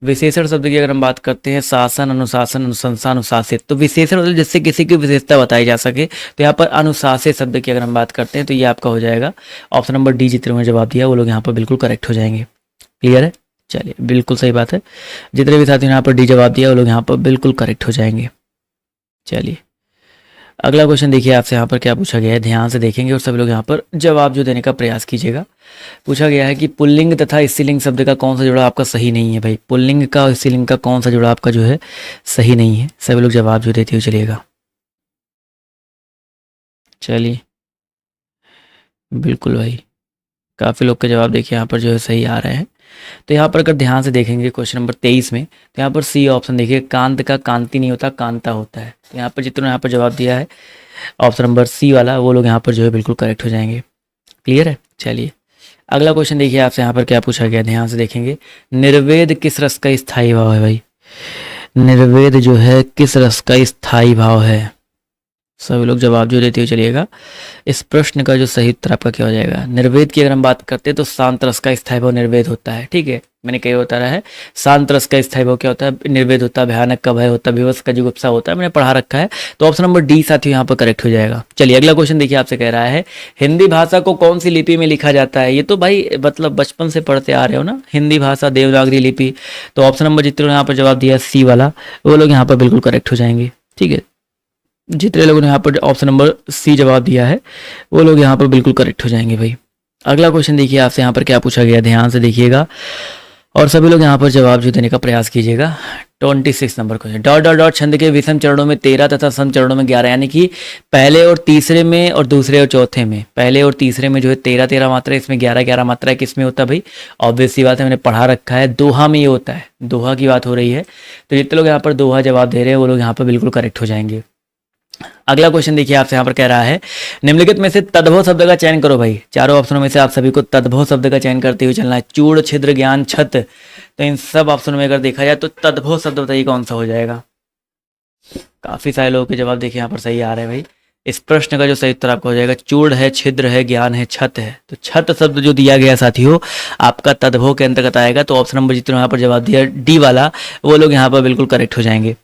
विशेषण शब्द की अगर हम बात करते हैं, शासन, अनुशासन, अनुशंसा, अनुशासित। तो विशेषण मतलब जिससे किसी की विशेषता बताई जा सके। तो यहाँ पर अनुशासित शब्द की अगर हम बात करते हैं तो ये आपका हो जाएगा ऑप्शन नंबर डी। जितने में जवाब दिया वो लोग यहाँ पर बिल्कुल करेक्ट हो जाएंगे। क्लियर है। चलिए बिल्कुल सही बात है, जितने भी साथियों ने यहाँ पर डी जवाब दिया वो लोग यहाँ पर बिल्कुल करेक्ट हो जाएंगे। चलिए अगला क्वेश्चन देखिए आपसे यहाँ पर क्या पूछा गया है, ध्यान से देखेंगे और सभी लोग यहाँ पर जवाब जो देने का प्रयास कीजिएगा। पूछा गया है कि पुल्लिंग तथा स्त्रीलिंग शब्द का कौन सा जुड़ा आपका सही नहीं है भाई। पुल्लिंग का और स्त्रीलिंग का कौन सा जुड़ा आपका जो है सही नहीं है। सभी लोग जवाब जो देते हुए चलिएगा। चलिए बिल्कुल भाई, काफ़ी लोग के जवाब देखिए यहाँ पर जो है सही आ रहे हैं। तो यहाँ पर अगर ध्यान से देखेंगे क्वेश्चन नंबर 23 में, तो यहाँ पर सी ऑप्शन देखिए, कांत का कांति नहीं होता कांता होता है। तो यहाँ पर जितने यहाँ पर जवाब दिया है ऑप्शन नंबर सी वाला, वो लोग यहाँ पर जो है बिल्कुल करेक्ट हो जाएंगे। क्लियर है। चलिए अगला क्वेश्चन देखिए आपसे यहाँ पर क्या पूछा गया, ध्यान से देखेंगे। निर्वेद किस रस का स्थायी भाव है भाई। निर्वेद जो है किस रस का स्थायी भाव है। सभी लोग जवाब जो देते हुए चलिएगा। इस प्रश्न का जो सही उत्तर आपका क्या हो जाएगा। निर्वेद की अगर हम बात करते हैं तो शांत रस का स्थायी भाव निर्वेद होता है। ठीक है, मैंने कई होता रहा है। शांत रस का स्थायी भाव क्या होता है, निर्वेद होता है। भयानक का भय होता है, विवश का जुगुप्सा होता है, मैंने पढ़ा रखा है। तो ऑप्शन नंबर डी साथियों यहाँ पर करेक्ट हो जाएगा। चलिए अगला क्वेश्चन देखिए आपसे कह रहा है, हिंदी भाषा को कौन सी लिपि में लिखा जाता है। ये तो भाई मतलब बचपन से पढ़ते आ रहे हो ना, हिंदी भाषा देवनागरी लिपि। तो ऑप्शन नंबर जितने यहाँ पर जवाब दिया सी वाला, वो लोग यहाँ पर बिल्कुल करेक्ट हो जाएंगे। ठीक है, जितने लोगों ने यहाँ पर ऑप्शन नंबर सी जवाब दिया है वो लोग यहाँ पर बिल्कुल करेक्ट हो जाएंगे भाई। अगला क्वेश्चन देखिए आपसे यहाँ पर क्या पूछा गया, ध्यान से देखिएगा और सभी लोग यहाँ पर जवाब जो देने का प्रयास कीजिएगा। 26 number question, dot dot dot छंद के विषम चरणों में 13 तथा सम चरणों में 11, यानी कि पहले और तीसरे में और दूसरे और चौथे में, पहले और तीसरे में जो है 13 मात्रा, इसमें 11 मात्रा है। किस में होता है भाई, ऑब्वियस सी बात है, मैंने पढ़ा रखा है, दोहा में ये होता है। दोहा की बात हो रही है। तो जितने लोग यहाँ पर दोहा जवाब दे रहे हैं वो लोग यहाँ पर बिल्कुल करेक्ट हो जाएंगे। अगला क्वेश्चन देखिए आपसे यहाँ पर कह रहा है, निम्नलिखित में से तद्भव शब्द का चयन करो भाई। चारों ऑप्शनों में से आप सभी को तद्भव शब्द का चयन करते हुए चलना है। चूड़, छिद्र, ज्ञान, छत। तो इन सब ऑप्शनों में अगर देखा जाए तो तद्भव शब्द बताइए कौन सा हो जाएगा। काफी सारे लोगों के जवाब देखिए यहाँ पर सही आ रहे हैं भाई। इस प्रश्न का जो सही उत्तर आपका हो जाएगा, चूड़ है, छिद्र है, ज्ञान है, छत है। तो छत शब्द जो दिया गया साथियों आपका तद्भव के अंतर्गत आएगा। तो ऑप्शन नंबर जितने यहाँ पर जवाब दिया डी वाला, वो लोग यहाँ पर बिल्कुल करेक्ट हो जाएंगे।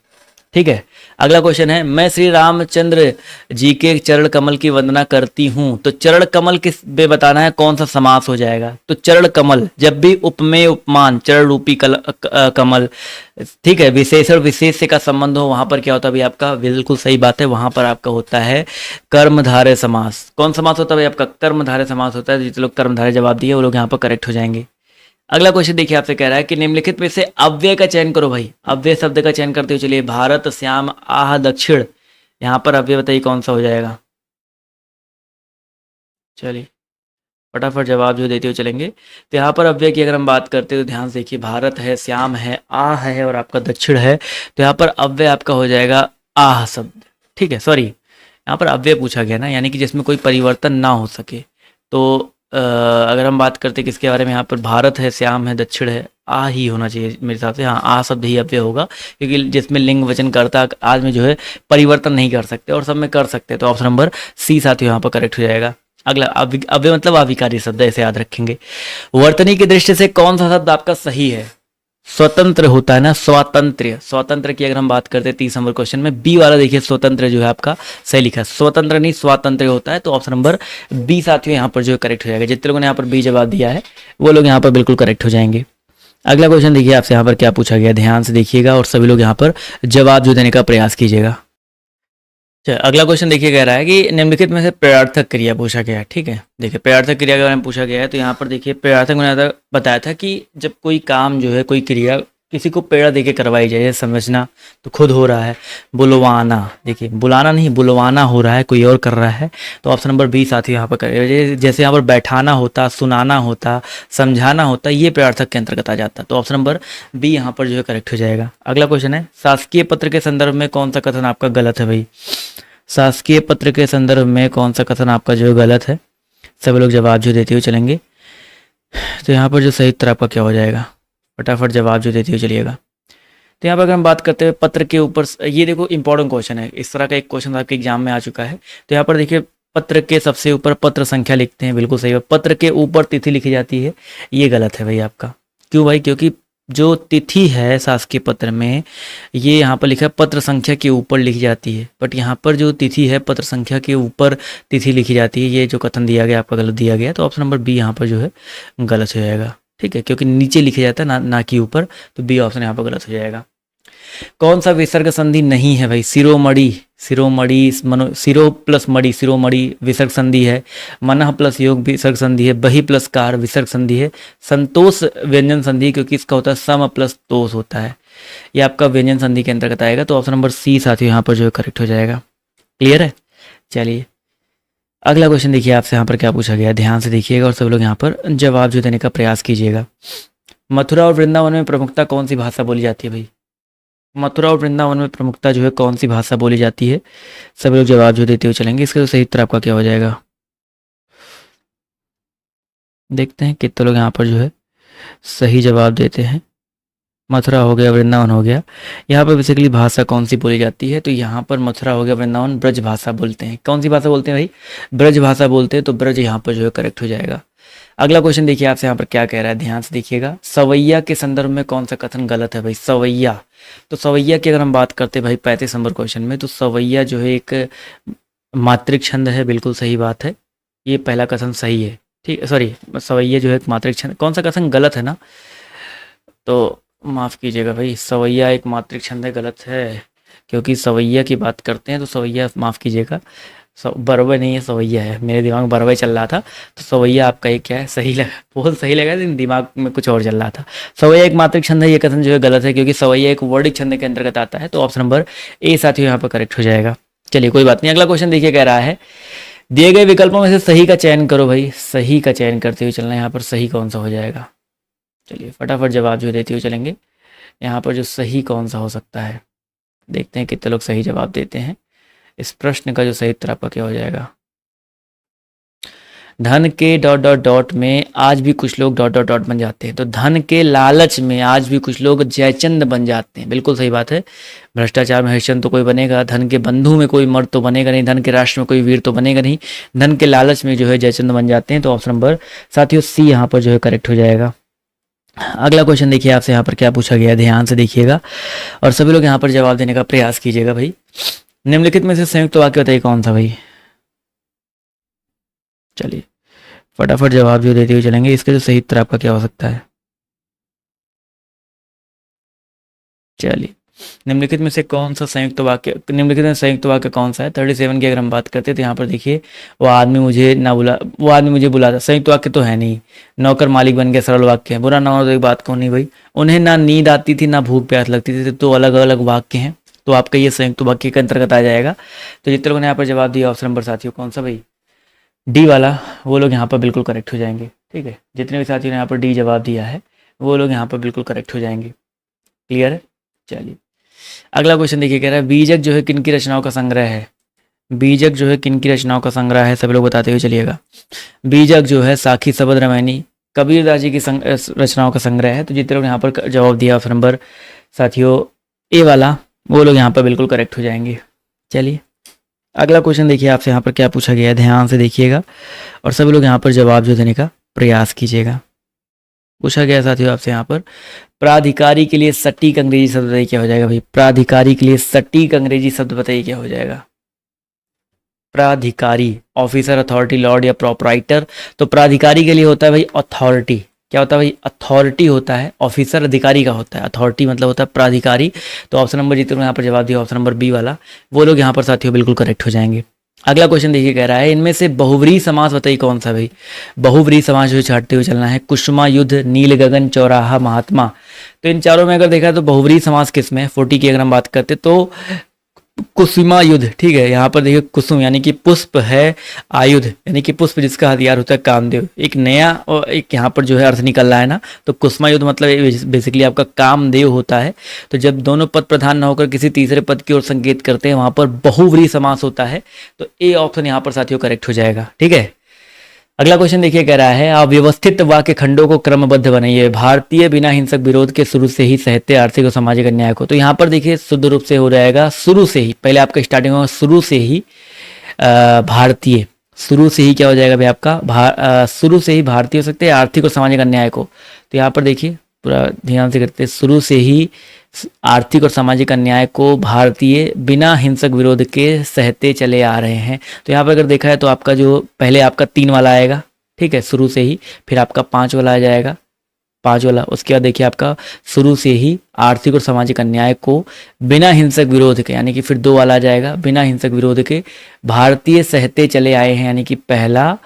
ठीक है, अगला क्वेश्चन है, मैं श्री रामचंद्र जी के चरण कमल की वंदना करती हूं। तो चरण कमल किस में बताना है, कौन सा समास हो जाएगा। तो चरण कमल, जब भी उपमेय उपमान चरण रूपी कमल, ठीक है, विशेषण विशेष से का संबंध हो, वहां पर क्या होता है भाई आपका, बिल्कुल सही बात है, वहां पर आपका होता है कर्मधारय समास। कौन समास होता है भाई आपका, कर्मधारय समास होता है। जितने लोग कर्मधारय जवाब दिए वो लोग यहाँ पर करेक्ट हो जाएंगे। अगला क्वेश्चन देखिए आपसे कह रहा है कि निम्नलिखित में से अव्यय का चयन करो भाई। अव्यय शब्द का चयन करते हुए चलिए, भारत, श्याम, आह, दक्षिण। यहाँ पर अव्यय बताइए कौन सा हो जाएगा। चलिए फटाफट जवाब जो देते हुए चलेंगे। तो यहाँ पर अव्यय की अगर हम बात करते हैं तो ध्यान से देखिए, भारत है, श्याम है, आह है और आपका दक्षिण है। तो यहाँ पर अव्यय आपका हो जाएगा आह शब्द। ठीक है, सॉरी यहाँ पर अव्यय पूछा गया ना, यानी कि जिसमें कोई परिवर्तन ना हो सके। तो अगर हम बात करते किसके बारे में, यहाँ पर भारत है, श्याम है, दक्षिण है, आ ही होना चाहिए मेरे हिसाब से। हाँ, आ शब्द ही अव्यय होगा, क्योंकि जिसमें लिंग वचन कर्ता आज में जो है परिवर्तन नहीं कर सकते और सब में कर सकते हैं। तो ऑप्शन नंबर सी साथियों यहाँ पर करेक्ट हो जाएगा। अगला अव्यय मतलब अविकारी शब्द, ऐसे याद रखेंगे। वर्तनी की दृष्टि से कौन सा शब्द आपका सही है। स्वतंत्र होता है ना, स्वातंत्र्य। स्वतंत्र की अगर हम बात करते हैं 30 नंबर क्वेश्चन में, बी वाला देखिए स्वतंत्र जो है आपका सही लिखा है। स्वतंत्र नहीं स्वातंत्र्य होता है। तो ऑप्शन नंबर बी साथियों यहाँ पर जो करेक्ट हो जाएगा। जितने लोगों ने यहाँ पर बी जवाब दिया है वो लोग यहाँ पर बिल्कुल करेक्ट हो जाएंगे। अगला क्वेश्चन देखिए आपसे यहाँ पर क्या पूछा गया, ध्यान से देखिएगा और सभी लोग यहाँ पर जवाब जो देने का प्रयास कीजिएगा। चलिए अगला क्वेश्चन देखिए, कह रहा है कि निम्नलिखित में से प्रयार्थक क्रिया पूछा गया है। ठीक है, देखिए प्रयार्थक क्रिया के बारे में पूछा गया है, तो यहाँ पर देखिए प्रयार्थक मैंने बताया था कि जब कोई काम जो है, कोई क्रिया किसी को पेड़ा देके करवाई जाए, ये समझना तो खुद हो रहा है। बुलवाना, देखिए बुलाना नहीं, बुलवाना हो रहा है, कोई और कर रहा है, तो ऑप्शन नंबर बी साथी यहाँ पर करेगा। जैसे यहाँ पर बैठाना होता, सुनाना होता, समझाना होता, ये प्रयार्थक के अंतर्गत आ जाता, तो ऑप्शन नंबर बी यहाँ पर जो है करेक्ट हो जाएगा। अगला क्वेश्चन है, शासकीय पत्र के संदर्भ में कौन सा कथन आपका गलत है भाई? शासकीय पत्र के संदर्भ में कौन सा कथन आपका जो है गलत है? सभी लोग जवाब जो देते हुए चलेंगे, तो यहाँ पर जो सही उत्तर आपका क्या हो जाएगा, फटाफट जवाब जो देते हुए चलिएगा। तो यहाँ पर अगर हम बात करते हैं पत्र के ऊपर, ये देखो इंपॉर्टेंट क्वेश्चन है, इस तरह का एक क्वेश्चन आपके एग्जाम में आ चुका है। तो यहाँ पर देखिए पत्र के सबसे ऊपर पत्र संख्या लिखते हैं, बिल्कुल सही है। पत्र के ऊपर तिथि लिखी जाती है, ये गलत है भाई आपका। क्यों भाई? क्योंकि जो तिथि है शासकीय पत्र में, ये यहाँ पर लिखा है पत्र संख्या के ऊपर लिखी जाती है, बट यहाँ पर जो तिथि है पत्र संख्या के ऊपर तिथि लिखी जाती है। ये जो कथन दिया गया आपका गलत दिया गया, तो ऑप्शन नंबर बी यहाँ पर जो है गलत हो जाएगा। ठीक है, क्योंकि नीचे लिखा जाता है ना कि ऊपर, तो बी ऑप्शन यहाँ पर गलत हो जाएगा। कौन सा विसर्ग संधि नहीं है भाई? शिरोमणि, शिरोमणि, शिरो प्लस मणि, शिरोमणि विसर्ग संधि है। मनः प्लस योग विसर्ग संधि है। बहि प्लस कार विसर्ग संधि है। संतोष व्यंजन संधि, क्योंकि इसका होता है सम प्लस तोष होता है, ये आपका व्यंजन संधि के अंतर्गत आएगा, तो ऑप्शन नंबर सी साथियों यहाँ पर जो है करेक्ट हो जाएगा। क्लियर है? चलिए अगला क्वेश्चन देखिए आपसे यहाँ पर क्या पूछा गया, ध्यान से देखिएगा और सब लोग यहाँ पर जवाब जो देने का प्रयास कीजिएगा। मथुरा और वृंदावन में प्रमुखता कौन सी भाषा बोली जाती है भाई? मथुरा और वृंदावन में प्रमुखता जो है कौन सी भाषा बोली जाती है? सभी लोग जवाब जो देते हुए चलेंगे, इसका तो सही उत्तर आपका क्या हो जाएगा? देखते हैं कितने लोग यहाँ पर जो है सही जवाब देते हैं। मथुरा हो गया, वृंदावन हो गया। यहाँ पर बेसिकली भाषा कौन सी बोली जाती है? तो यहाँ पर मथुरा हो गया, वृंदावन ब्रज भाषा बोलते हैं। कौन सी भाषा बोलते हैं भाई? ब्रज भाषा बोलते हैं, तो ब्रज यहाँ पर जो है करेक्ट हो जाएगा। अगला क्वेश्चन देखिए आपसे यहाँ पर क्या कह रहा है, ध्यान से देखिएगा। सवैया के संदर्भ में कौन सा कथन गलत है भाई? सवैया, तो सवैया की अगर हम बात करते हैं भाई 35 नंबर क्वेश्चन में, तो सवैया जो है एक मात्रिक छंद है, बिल्कुल सही बात है, ये पहला कथन सही है। ठीक, सॉरी, सवैया जो है एक मात्रिक छंद, कौन सा कथन गलत है ना, तो माफ़ कीजिएगा भाई, सवैया एक मात्रिक छंद है, गलत है। क्योंकि सवैया की बात करते हैं तो सवैया, माफ़ कीजिएगा, बरवे नहीं है, सवैया है। मेरे दिमाग में बरवे चल रहा था, तो सवैया आपका एक क्या है, सही लगा, बहुत सही लगा, लेकिन दिमाग में कुछ और चल रहा था। सवैया एक मात्रिक छंद है, ये कथन जो है गलत है, क्योंकि सवैया एक वर्डिक छंद के अंतर्गत आता है, तो ऑप्शन नंबर ए साथियों यहाँ पर करेक्ट हो जाएगा। चलिए कोई बात नहीं। अगला क्वेश्चन देखिए, कह रहा है दिए गए विकल्पों में से सही का चयन करो भाई। सही का चयन करते हुए चलना, यहाँ पर सही कौन सा हो जाएगा? चलिए फटाफट जवाब जो देते हुए चलेंगे, यहाँ पर जो सही कौन सा हो सकता है, देखते हैं कितने लोग सही जवाब देते हैं। इस प्रश्न का जो सही उत्तर आपका क्या हो जाएगा? धन के डॉट डॉट डॉट में आज भी कुछ लोग डॉट डॉट डॉट बन जाते हैं, तो धन के लालच में आज भी कुछ लोग जयचंद बन जाते हैं, बिल्कुल सही बात है। भ्रष्टाचार में हरिश्चंद्र तो कोई बनेगा, धन के बंधु में कोई मर्द तो बनेगा नहीं, धन के राष्ट्र में कोई वीर तो बनेगा नहीं, धन के लालच में जो है जयचंद बन जाते हैं, तो ऑप्शन नंबर साथियों सी यहाँ पर जो है करेक्ट हो जाएगा। अगला क्वेश्चन देखिए आपसे यहाँ पर क्या पूछा गया, ध्यान से देखिएगा और सभी लोग यहाँ पर जवाब देने का प्रयास कीजिएगा भाई। निम्नलिखित में से संयुक्त वाक्य बताइए कौन सा भाई? चलिए फटाफट जवाब जो देते हुए चलेंगे, इसका जो सही उत्तर आपका क्या हो सकता है? चलिए निम्नलिखित में से कौन सा संयुक्त वाक्य, निम्नलिखित में संयुक्त वाक्य कौन सा है? 37 की अगर हम बात करते हैं तो यहाँ पर देखिए, वो आदमी मुझे बुलाता, संयुक्त वाक्य तो है नहीं। नौकर मालिक बन गया, सरल वाक्य है। बुरा ना हो तो एक बात कहूँ नहीं भाई, उन्हें ना नींद आती थी ना भूख प्यास लगती थी, तो अलग अलग वाक्य हैं, तो आपका ये संयुक्त वाक्य के अंतर्गत आ जाएगा। तो जितने लोगों ने यहाँ पर जवाब दिया ऑप्शन नंबर साथियों कौन सा भाई? डी वाला, वो लोग यहाँ पर बिल्कुल करेक्ट हो जाएंगे। ठीक है, जितने भी साथियों ने यहाँ पर डी जवाब दिया है वो लोग यहाँ पर बिल्कुल करेक्ट हो जाएंगे। क्लियर है? चलिए अगला क्वेश्चन देखिए, कह रहा है बीजक जो है किन की रचनाओं का संग्रह है? बीजक जो है किन की रचनाओं का संग्रह है? सभी लोग बताते हुए चलिएगा। बीजक जो है साखी, शबद, रामायणी, कबीरदास जी की रचनाओं का संग्रह है, तो जितने लोग यहाँ पर जवाब दिया ऑप्शन नंबर साथियों ए वाला, वो लोग यहाँ पर बिल्कुल करेक्ट हो जाएंगे। चलिए अगला क्वेश्चन देखिए आपसे यहाँ पर क्या पूछा गया है, ध्यान से देखिएगा और सभी लोग यहाँ पर जवाब जो देने का प्रयास कीजिएगा। पूछा गया साथियों आपसे यहाँ पर प्राधिकारी के लिए सटीक अंग्रेजी शब्द बताइए क्या हो जाएगा भाई? प्राधिकारी के लिए सटीक अंग्रेजी शब्द बताइए क्या हो जाएगा? प्राधिकारी, ऑफिसर, अथॉरिटी, लॉर्ड या प्रोपराइटर, तो प्राधिकारी के लिए होता है भाई अथॉरिटी। क्या होता है भाई, अथॉरिटी होता है, ऑफिसर अधिकारी का होता है, अथॉरिटी मतलब होता है प्राधिकारी। तो ऑप्शन नंबर जितने लोग यहाँ पर जवाब दिया ऑप्शन नंबर बी वाला, वो लोग यहाँ पर साथियों बिल्कुल करेक्ट हो जाएंगे। अगला क्वेश्चन देखिए, कह रहा है इनमें से बहुव्रीहि समास बताइए कौन सा भाई। बहुव्रीहि समास जो छाटते हुए चलना है, कुसुमा युद्ध, नील गगन, चौराहा, महात्मा। तो इन चारों में अगर देखा तो बहुव्रीहि समास किस में है, 40 की अगर हम बात करते तो कुसुमा युद्ध, ठीक है। यहाँ पर देखिए कुसुम यानी कि पुष्प है, आयुध यानी कि पुष्प जिसका हथियार होता है कामदेव, एक नया और एक यहाँ पर जो है अर्थ निकल रहा है ना। तो कुसुमा युद्ध मतलब बेसिकली आपका कामदेव होता है। तो जब दोनों पद प्रधान न होकर किसी तीसरे पद की ओर संकेत करते हैं वहां पर बहुव्रीहि समास होता है। तो ए ऑप्शन यहाँ पर साथियों करेक्ट हो जाएगा, ठीक है। अगला क्वेश्चन देखिए, कह रहा है अव्यवस्थित वाक्य खंडों को क्रमबद्ध बनाइए। भारतीय बिना हिंसक विरोध के शुरू से ही साहित्य, आर्थिक और सामाजिक अन्याय को। तो यहाँ पर देखिए शुद्ध रूप से हो जाएगा शुरू से ही, पहले आपका स्टार्टिंग होगा शुरू से ही भारतीय, शुरू से ही क्या हो जाएगा भाई आपका शुरू से ही भारतीय हो सकते हैं, आर्थिक और सामाजिक अन्याय को। तो यहाँ पर देखिए पूरा ध्यान से करते हैं, शुरू से ही आर्थिक और सामाजिक अन्याय को भारतीय बिना हिंसक विरोध के सहते चले आ रहे हैं। तो यहाँ पर अगर देखा है तो आपका जो पहले आपका 3 वाला आएगा, ठीक है, शुरू से ही, फिर आपका 5 वाला आ जाएगा, 5 वाला, उसके बाद देखिए आपका शुरू से ही आर्थिक और सामाजिक अन्याय को बिना हिंसक विरोध के, यानी कि फिर 2 वाला आ जाएगा, बिना हिंसक विरोध के भारतीय सहते चले आए हैं, यानी कि पहला,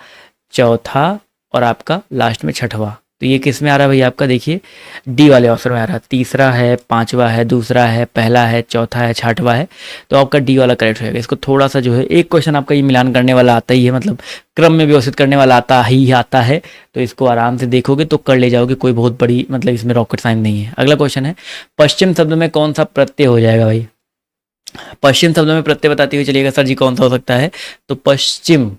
चौथा और आपका लास्ट में छठवा। तो ये किस में आ रहा है भाई आपका, देखिए डी वाले ऑप्शन में आ रहा है। तीसरा है, 5वां है, दूसरा है, पहला है, चौथा है, छठवां है। तो आपका डी वाला करेक्ट होगा। इसको थोड़ा सा जो है एक क्वेश्चन आपका ये मिलान करने वाला आता ही है, मतलब क्रम में व्यवस्थित करने वाला आता है। तो इसको आराम से देखोगे तो कर ले जाओगे, कोई बहुत बड़ी मतलब इसमें रॉकेट साइंस नहीं है। अगला क्वेश्चन है, पश्चिम शब्द में कौन सा प्रत्यय हो जाएगा भाई। पश्चिम शब्द में प्रत्यय बताते हुए चलिएगा सर जी कौन सा हो सकता है। तो पश्चिम,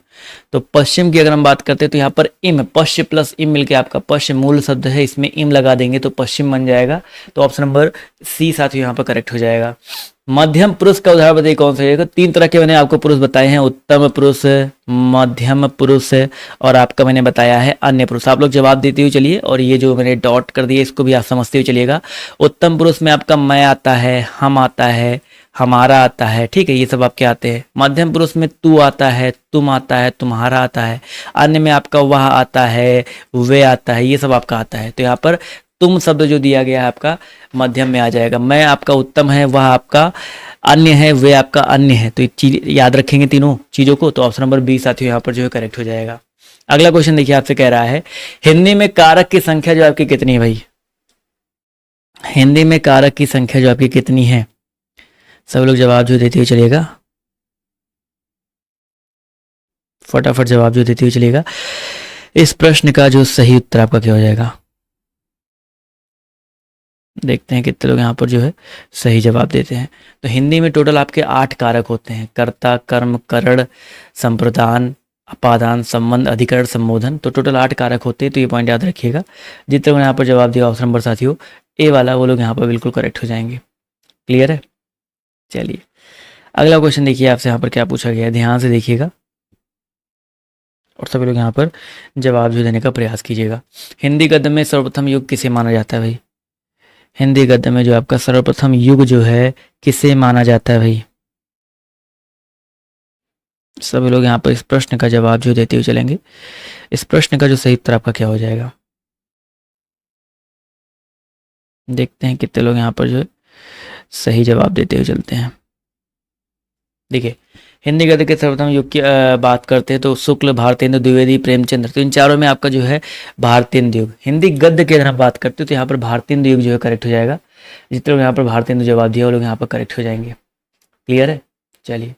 तो पश्चिम की अगर हम बात करते हैं तो यहाँ पर इम, पश्चिम प्लस इम मिलके आपका पश्चिम मूल शब्द है, इसमें इम लगा देंगे तो पश्चिम बन जाएगा। तो ऑप्शन नंबर सी साथियों यहाँ पर करेक्ट हो जाएगा। मध्यम पुरुष का उदाहरण बताइए कौन सा है। 3 तरह के मैंने आपको पुरुष बताए हैं, उत्तम पुरुष, मध्यम पुरुष और आपका मैंने बताया है अन्य पुरुष। आप लोग जवाब देते हुए चलिए, और ये जो मैंने डॉट कर दिया इसको भी आप समझते हुए चलिएगा। उत्तम पुरुष में आपका मैं आता है, हम आता है, हमारा आता है, ठीक है, ये सब आपके आते हैं। मध्यम पुरुष में तू आता है, तुम आता है, तुम्हारा आता है। अन्य में आपका वह आता है, वे आता है, ये सब आपका आता है। तो यहाँ पर तुम शब्द जो दिया गया है आपका मध्यम में आ जाएगा। मैं आपका उत्तम है, वह आपका अन्य है, वे आपका अन्य है। तो ये चीज याद रखेंगे तीनों चीजों को। तो ऑप्शन नंबर बी साथियों यहाँ पर जो है करेक्ट हो जाएगा। अगला क्वेश्चन देखिए, आपसे कह रहा है हिंदी में कारक की संख्या जो आपकी कितनी है भाई। हिंदी में कारक की संख्या जो आपकी कितनी है, सब लोग जवाब जो देते हुए चलिएगा, फटाफट जवाब जो देते हुए चलिएगा। इस प्रश्न का जो सही उत्तर आपका क्या हो जाएगा, देखते हैं कितने लोग यहाँ पर जो है सही जवाब देते हैं। तो हिंदी में टोटल आपके 8 कारक होते हैं, कर्ता, कर्म, करण, संप्रदान, अपादान, संबंध, अधिकरण, संबोधन। तो टोटल 8 कारक होते हैं। तो ये पॉइंट याद रखिएगा। जितने लोग यहाँ पर जवाब दिया ऑप्शन नंबर साथियों ए वाला, वो लोग यहाँ पर बिल्कुल करेक्ट हो जाएंगे। क्लियर है। चलिए अगला क्वेश्चन देखिए, आपसे यहाँ पर क्या पूछा गया है, ध्यान से देखिएगा और सभी लोग यहाँ पर जवाब जो देने का प्रयास कीजिएगा। हिंदी गद्य में सर्वप्रथम युग किसे माना जाता है भाई। हिंदी गद्य में जो आपका सर्वप्रथम युग जो है किसे माना जाता है भाई। सभी लोग यहाँ पर इस प्रश्न का जवाब जो देते हुए चलेंगे। इस प्रश्न का जो सही उत्तर आपका क्या हो जाएगा, देखते हैं कितने लोग यहाँ पर जो सही जवाब देते हुए चलते हैं। देखिए हिंदी गद्य के सर्वप्रथम युग की बात करते हैं तो शुक्ल, भारतेंदु द्विवेदी, प्रेमचंद्र। तो इन चारों में आपका जो है भारतेंदु युग। हिंदी गद्य की अगर हम बात करते हैं तो यहाँ पर भारतेंदु युग जो है करेक्ट हो जाएगा। जितने लोग यहाँ पर भारतेंदु जवाब दिया वो लोग यहाँ पर करेक्ट हो जाएंगे। क्लियर है। चलिए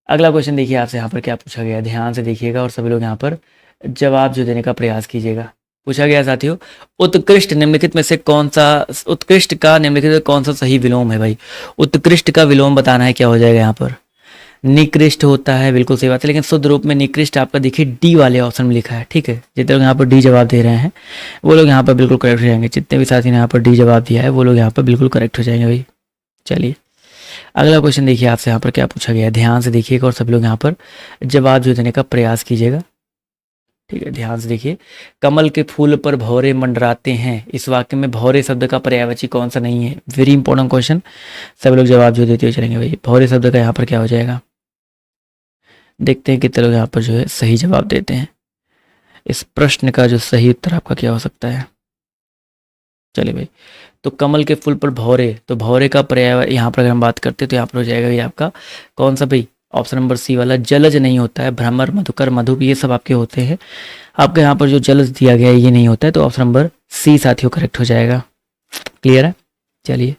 अगला क्वेश्चन देखिए, आपसे यहाँ पर क्या पूछा गया, ध्यान से देखिएगा और सभी लोग यहाँ पर जवाब जो देने का प्रयास कीजिएगा। पूछा गया साथियों, उत्कृष्ट निम्नलिखित में से कौन सा, उत्कृष्ट का निम्नलिखित में कौन सा सही विलोम है भाई। उत्कृष्ट का विलोम बताना है, क्या हो जाएगा यहाँ पर, निकृष्ट होता है, बिल्कुल सही बात है। लेकिन शुद्ध रूप में निकृष्ट आपका देखिए डी वाले ऑप्शन में लिखा है, ठीक है। जितने लोग यहाँ पर डी जवाब दे रहे हैं वो लोग यहाँ पर बिल्कुल करेक्ट हो जाएंगे। जितने भी साथी ने यहाँ पर डी जवाब दिया है वो लोग यहाँ पर बिल्कुल करेक्ट हो जाएंगे भाई। चलिए अगला क्वेश्चन देखिए, आपसे यहाँ पर क्या पूछा गया है, ध्यान से देखिएगा और सब लोग यहाँ पर जवाब जो देने का प्रयास कीजिएगा। ठीक है, ध्यान से देखिए। कमल के फूल पर भौरे मंडराते हैं, इस वाक्य में भौरे शब्द का पर्यायवाची कौन सा नहीं है। वेरी इंपॉर्टेंट क्वेश्चन, सब लोग जवाब जो देते हुए चलेंगे भाई। भौरे शब्द का यहाँ पर क्या हो जाएगा, देखते हैं कितने लोग यहाँ पर जो है सही जवाब देते हैं। इस प्रश्न का जो सही उत्तर आपका क्या हो सकता है? चलिए भाई, तो कमल के फूल पर भौरे, तो भौरे का पर्याय यहाँ पर अगर हम बात करते हैं तो यहाँ पर हो जाएगा ये आपका कौन सा भाई? ऑप्शन नंबर सी वाला, जलज नहीं होता है। भ्रमर, मधुकर, मधुप ये सब आपके होते हैं। आपके यहाँ पर जो जलज दिया गया है ये नहीं होता है, तो ऑप्शन नंबर सी साथियों करेक्ट हो जाएगा। क्लियर है? चलिए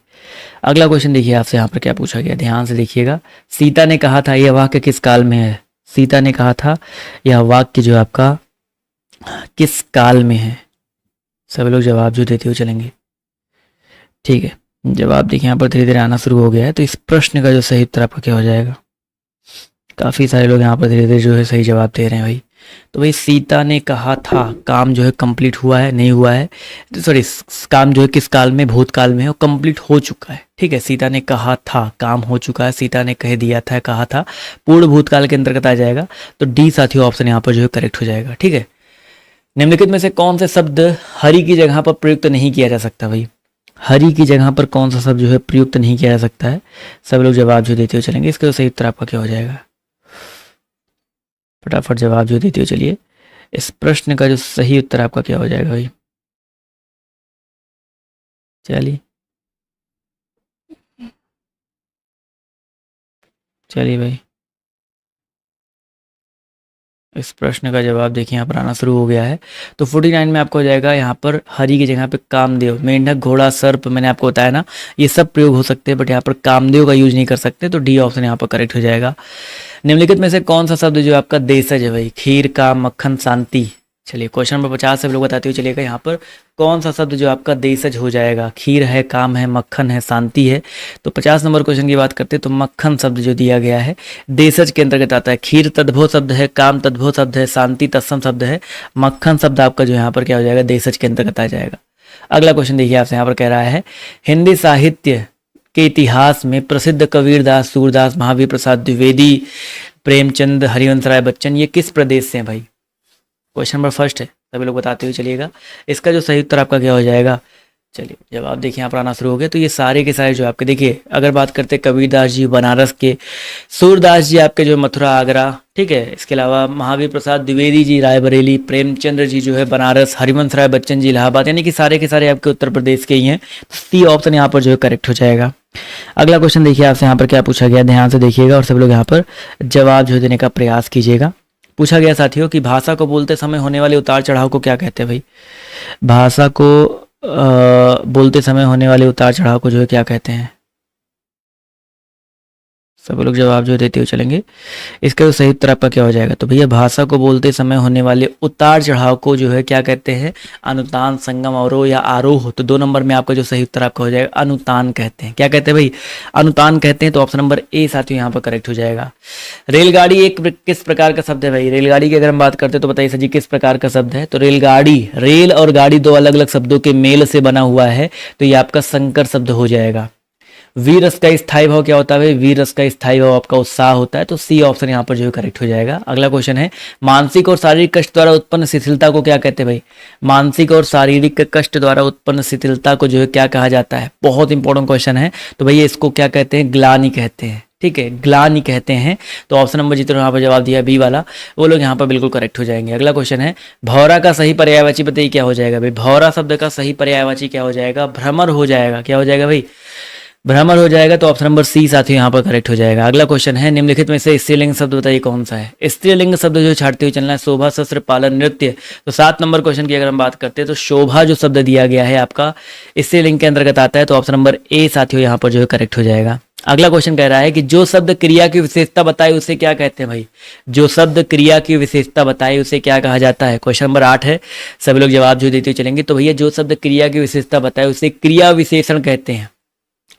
अगला क्वेश्चन देखिए आपसे यहाँ पर क्या पूछा गया, ध्यान से देखिएगा। सीता ने कहा था यह वाक्य किस काल में है? सीता ने कहा था यह वाक्य जो आपका किस काल में है? सभी लोग जवाब जो देते हुए चलेंगे। ठीक है, जवाब देखिए यहाँ पर धीरे धीरे आना शुरू हो गया है। तो इस प्रश्न का जो सही उत्तर आपका क्या हो जाएगा? काफ़ी सारे लोग यहाँ पर धीरे धीरे जो है सही जवाब दे रहे हैं भाई। तो भाई सीता ने कहा था काम जो है कंप्लीट हुआ है, नहीं हुआ है, सॉरी काम जो है किस काल में? भूतकाल में है, और कंप्लीट हो चुका है। ठीक है, सीता ने कहा था काम हो चुका है, सीता ने कह दिया था, कहा था पूर्ण भूतकाल के अंतर्गत आ जाएगा। तो डी साथियों ऑप्शन यहाँ पर जो है करेक्ट हो जाएगा। ठीक है, निम्नलिखित में से कौन से शब्द हरि की जगह पर प्रयुक्त नहीं किया जा सकता? भाई हरि की जगह पर कौन सा शब्द जो है प्रयुक्त नहीं किया जा सकता है? सब लोग जवाब जो देते हुए चलेंगे। इसका सही उत्तर आपका क्या हो जाएगा? फटाफट जवाब जो देते हुए चलिए। इस प्रश्न का जो सही उत्तर आपका क्या हो जाएगा भाई? चलिए भाई, इस प्रश्न का जवाब देखिए यहाँ पर आना शुरू हो गया है। तो 49 में आपको हो जाएगा यहाँ पर हरि की जगह पे कामदेव, मेंढक, घोड़ा, सर्प, मैंने आपको बताया ना ये सब प्रयोग हो सकते हैं, बट यहाँ पर कामदेव का यूज नहीं कर सकते। तो डी ऑप्शन यहाँ पर करेक्ट हो जाएगा। निम्नलिखित में से कौन सा शब्द जो आपका देशज है भाई? खीर, काम, मक्खन, शांति। चलिए क्वेश्चन नंबर 50 से लोग बताते हुए चलिएगा यहाँ पर कौन सा शब्द जो आपका देशज हो जाएगा? खीर है, काम है, मक्खन है, शांति है। तो 50 नंबर क्वेश्चन की बात करते हैं तो मक्खन शब्द जो दिया गया है देशज के अंतर्गत आता है। खीर तद्भव शब्द है, काम तद्भव शब्द है, शांति तत्सम शब्द है, मक्खन शब्द आपका जो यहाँ पर क्या हो जाएगा? देशज के अंतर्गत आ जाएगा। अगला क्वेश्चन देखिए आपसे यहाँ पर कह रहा है हिंदी साहित्य के इतिहास में प्रसिद्ध कबीरदास, सूरदास, महावीर प्रसाद द्विवेदी, प्रेमचंद, हरिवंश राय बच्चन ये किस प्रदेश से हैं भाई? क्वेश्चन नंबर फर्स्ट है, सभी लोग बताते हुए चलिएगा। इसका जो सही उत्तर आपका क्या हो जाएगा? चलिए जवाब देखिए यहाँ पर आना शुरू हो गया। तो ये सारे के सारे जो आपके देखिए, अगर बात करते हैं कबीरदास जी बनारस के, सूरदास जी आपके जो मथुरा आगरा, ठीक है, इसके अलावा महावीर प्रसाद द्विवेदी जी रायबरेली, प्रेमचंद्र जी जो है बनारस, हरिवंश राय बच्चन जी इलाहाबाद, यानी कि सारे के सारे आपके उत्तर प्रदेश के ही हैं। सी ऑप्शन यहाँ पर जो है करेक्ट हो जाएगा। अगला क्वेश्चन देखिए आपसे यहाँ पर क्या पूछा गया, ध्यान से देखिएगा और सब लोग यहाँ पर जवाब जो देने का प्रयास कीजिएगा। पूछा गया साथियों कि भाषा को बोलते समय होने वाले उतार चढ़ाव को क्या कहते हैं भाई? भाषा को बोलते समय होने वाले उतार चढ़ाव को जो है क्या कहते हैं? सब लोग जवाब जो देते हुए चलेंगे। इसका जो सही उत्तर आपका क्या हो जाएगा? तो भैया भाषा को बोलते समय होने वाले उतार चढ़ाव को जो है क्या कहते हैं? अनुतान, संगम, अवरोह या आरोह। तो 2 नंबर में आपका जो सही उत्तर आपका हो जाएगा अनुतान कहते हैं। क्या कहते हैं भाई? अनुतान कहते हैं। तो ऑप्शन नंबर ए साथियों यहाँ पर करेक्ट हो जाएगा। रेलगाड़ी एक किस प्रकार का शब्द है भाई? रेलगाड़ी की अगर हम बात करते हैं तो बताइए सर जी किस प्रकार का शब्द है? तो रेलगाड़ी, रेल और गाड़ी 2 अलग अलग शब्दों के मेल से बना हुआ है, तो ये आपका संकर शब्द हो जाएगा। वीर रस का स्थायी भाव क्या होता है भाई? वीर रस का स्थायी भाव आपका उत्साह होता है। तो सी ऑप्शन यहाँ पर जो है करेक्ट हो जाएगा। अगला क्वेश्चन है मानसिक और शारीरिक कष्ट द्वारा उत्पन्न शिथिलता को क्या कहते हैं भाई? मानसिक और शारीरिक कष्ट द्वारा उत्पन्न शिथिलता को जो है क्या कहा जाता है? बहुत इंपॉर्टेंट क्वेश्चन है। तो भैया इसको क्या कहते हैं? ग्लानि कहते हैं। ठीक है, ग्लानि कहते हैं। तो ऑप्शन नंबर जितना यहाँ पर जवाब दिया बी वाला, वो लोग यहाँ पर बिल्कुल करेक्ट हो जाएंगे। अगला क्वेश्चन है भौरा का सही पर्यायवाची बताइए क्या हो जाएगा भाई? भौरा शब्द का सही पर्यायवाची क्या हो जाएगा? भ्रमर हो जाएगा। क्या हो जाएगा भाई? भ्रमर हो जाएगा। तो ऑप्शन नंबर सी साथियों यहाँ पर करेक्ट हो जाएगा। अगला क्वेश्चन है निम्नलिखित में से स्त्रीलिंग शब्द बताइए कौन सा है? स्त्रीलिंग शब्द जो छाटते हुए चलना है, शोभा, शस्त्र, पालन, नृत्य। तो 7 नंबर क्वेश्चन की अगर हम बात करते हैं तो शोभा जो शब्द दिया गया है आपका स्त्रीलिंग के अंतर्गत आता है। तो ऑप्शन नंबर ए साथियों यहाँ पर जो है करेक्ट हो जाएगा। अगला क्वेश्चन कह रहा है कि जो शब्द क्रिया की विशेषता बताए उसे क्या कहते हैं भाई? जो शब्द क्रिया की विशेषता बताए उसे क्या कहा जाता है? क्वेश्चन नंबर 8 है, सभी लोग जवाब जो देते हुए चलेंगे। तो भैया जो शब्द क्रिया की विशेषता बताए उसे क्रिया विशेषण कहते हैं।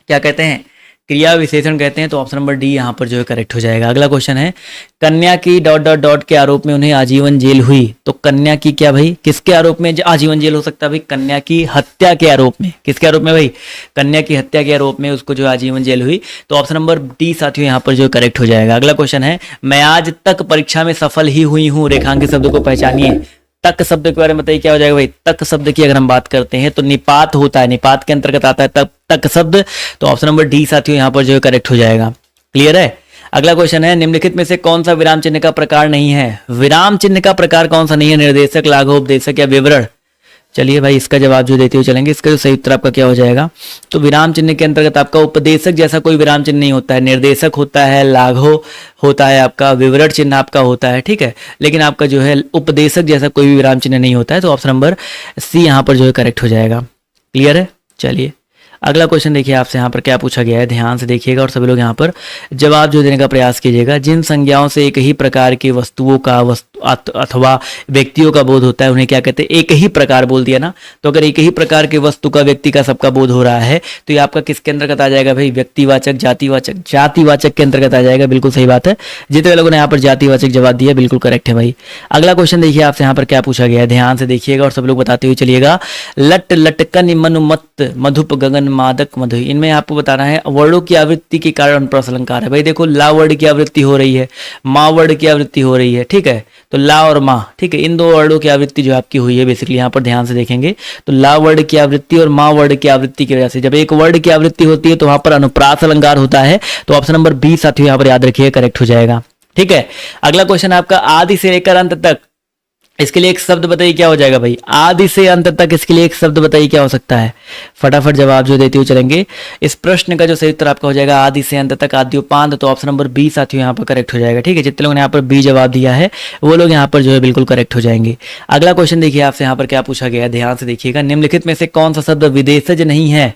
क्या कहते हैं? क्रिया विशेषण कहते हैं। तो ऑप्शन नंबर डी यहाँ पर जो है करेक्ट हो जाएगा। अगला क्वेश्चन है कन्या की ... के आरोप में उन्हें आजीवन जेल हुई। तो कन्या की क्या भाई? किसके आरोप में आजीवन जेल हो सकता है भाई? कन्या की हत्या के आरोप में। किसके आरोप में भाई? कन्या की हत्या के आरोप में उसको जो आजीवन जेल हुई। तो ऑप्शन नंबर डी साथियों यहाँ पर जो करेक्ट हो जाएगा। अगला क्वेश्चन है मैं आज तक परीक्षा में सफल ही हुई हूँ, रेखांकित शब्द को पहचानिए। तक शब्द के बारे में बताइए क्या हो जाएगा भाई? तक शब्द की अगर हम बात करते हैं तो निपात होता है, निपात के अंतर्गत आता है तक शब्द। तो ऑप्शन नंबर डी साथियों यहाँ पर जो है करेक्ट हो जाएगा। क्लियर है? अगला क्वेश्चन है, निम्नलिखित में से कौन सा विराम चिन्ह का प्रकार नहीं है? विराम चिन्ह का प्रकार कौन सा नहीं है? निर्देशक, लाघव, उपदेशक या विवरण? चलिए भाई, इसका जवाब जो देते हुए चलेंगे, इसका जो सही उत्तर आपका क्या हो जाएगा? तो विराम चिन्ह के अंतर्गत आपका उपदेशक जैसा कोई विराम चिन्ह नहीं होता है, निर्देशक होता है, लाघव होता है, आपका विवरण चिन्ह आपका होता है, ठीक है, लेकिन आपका जो है उपदेशक जैसा कोई भी विराम चिन्ह नहीं होता है। तो ऑप्शन नंबर सी यहाँ पर जो है करेक्ट हो जाएगा। क्लियर है? चलिए अगला क्वेश्चन देखिए, आपसे यहाँ पर क्या पूछा गया है, ध्यान से देखिएगा और सभी लोग यहाँ पर जवाब जो देने का प्रयास कीजिएगा। जिन संज्ञाओं से एक ही प्रकार की वस्तुओं का अथवा व्यक्तियों का बोध होता है उन्हें क्या कहते हैं? एक ही प्रकार बोल दिया ना, तो अगर एक ही प्रकार की वस्तु का, व्यक्ति का, सबका बोध हो रहा है तो ये आपका किसके अंतर्गत आ जाएगा भाई? व्यक्तिवाचक, जातिवाचक, जातिवाचक के अंतर्गत आ जाएगा। बिल्कुल सही बात है, जितने लोगों ने यहाँ पर जातिवाचक जवाब दिया बिल्कुल करेक्ट है भाई। अगला क्वेश्चन देखिए, आपसे यहाँ पर क्या पूछा गया है, ध्यान से देखिएगा और सब लोग बताते हुए चलिएगा। लट लटकन मनुमत मधुप गगन मादक मधु, इनमें आपको बताना है वर्णों की आवृत्ति के कारण अनुप्रास अलंकार है। भाई देखो, ला वर्ड की आवृत्ति हो रही है, माँ वर्ड की आवृत्ति हो रही है, ठीक है, तो ला और माँ, ठीक है, इन दो वर्डों की आवृत्ति जो आपकी हुई है बेसिकली यहाँ पर ध्यान से देखेंगे तो ला वर्ड की आवृत्ति और माँ वर्ड की आवृत्ति की वजह से जब एक वर्ड की आवृत्ति होती है तो वहां पर अनुप्रास अलंकार होता है। तो ऑप्शन नंबर बी साथियों यहाँ पर याद रखिए करेक्ट हो जाएगा। ठीक है, अगला क्वेश्चन आपका आदि से लेकर अंत तक, इसके लिए एक शब्द बताइए क्या हो जाएगा भाई? आदि से अंत तक, इसके लिए एक शब्द बताइए क्या हो सकता है? फटाफट जवाब जो देते हुए चलेंगे। इस प्रश्न का जो सही उत्तर आपका हो जाएगा आदि से अंत तक, आद्योपांत, तो ऑप्शन नंबर बी साथियों यहाँ पर करेक्ट हो जाएगा। ठीक है, जितने लोगों ने यहाँ पर बी जवाब दिया है वो लोग यहाँ पर जो है बिल्कुल करेक्ट हो जाएंगे। अगला क्वेश्चन देखिए, आपसे यहाँ पर क्या पूछा गया है, ध्यान से देखिएगा। निम्नलिखित में से कौन सा शब्द विदेशज नहीं है?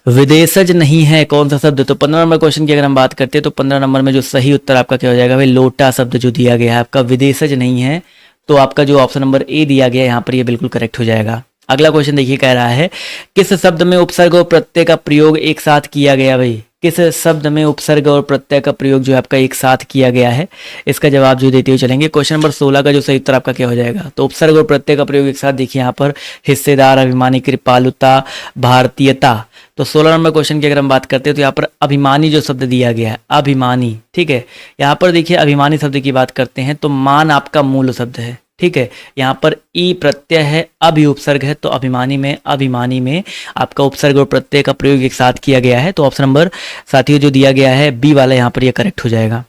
विदेशज नहीं है कौन सा शब्द? तो 15 नंबर क्वेश्चन की अगर हम बात करते हैं तो 15 नंबर में जो सही उत्तर आपका क्या हो जाएगा भाई? लोटा शब्द जो दिया गया है आपका विदेशज नहीं है, तो आपका जो ऑप्शन नंबर ए दिया गया है यहाँ पर ये बिल्कुल करेक्ट हो जाएगा। अगला क्वेश्चन देखिए, कह रहा है किस शब्द में उपसर्ग और प्रत्यय का प्रयोग एक साथ किया गया भाई? किस शब्द में उपसर्ग और प्रत्यय का प्रयोग जो आपका एक साथ किया गया है? इसका जवाब जो देते हुए चलेंगे। क्वेश्चन नंबर 16 का जो सही उत्तर आपका क्या हो जाएगा? तो उपसर्ग और प्रत्यय का प्रयोग एक साथ देखिए यहाँ पर, हिस्सेदार, अभिमानी, कृपालुता, भारतीयता। तो 16 नंबर क्वेश्चन की अगर हम बात करते हैं तो यहाँ पर अभिमानी जो शब्द दिया गया है, अभिमानी, ठीक है, यहाँ पर देखिए अभिमानी शब्द की बात करते हैं तो मान आपका मूल शब्द है। ठीक है, यहाँ पर ई प्रत्यय है, अभि उपसर्ग है, तो अभिमानी में आपका उपसर्ग और प्रत्यय का प्रयोग एक साथ किया गया है। तो ऑप्शन नंबर साथियों जो दिया गया है बी वाला यहाँ पर ये करेक्ट हो जाएगा।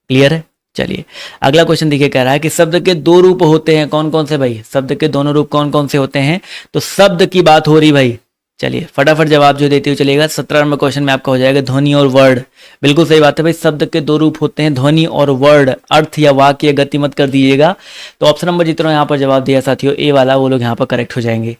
क्लियर है? चलिए अगला क्वेश्चन देखिए, कह रहा है कि शब्द के दो रूप होते हैं, कौन कौन से भाई? शब्द के दोनों रूप कौन कौन से होते हैं? तो शब्द की बात हो रही भाई। चलिए फटाफट जवाब जो देते हुए चलेगा। 17 नंबर क्वेश्चन में आपका हो जाएगा ध्वनि और वर्ड। बिल्कुल सही बात है भाई, शब्द के दो रूप होते हैं, ध्वनि और वर्ड। अर्थ या वाक्य गति मत कर दीजिएगा। तो ऑप्शन नंबर जितना यहाँ पर जवाब दिया साथियों ए वाला, वो लोग यहाँ पर करेक्ट हो जाएंगे।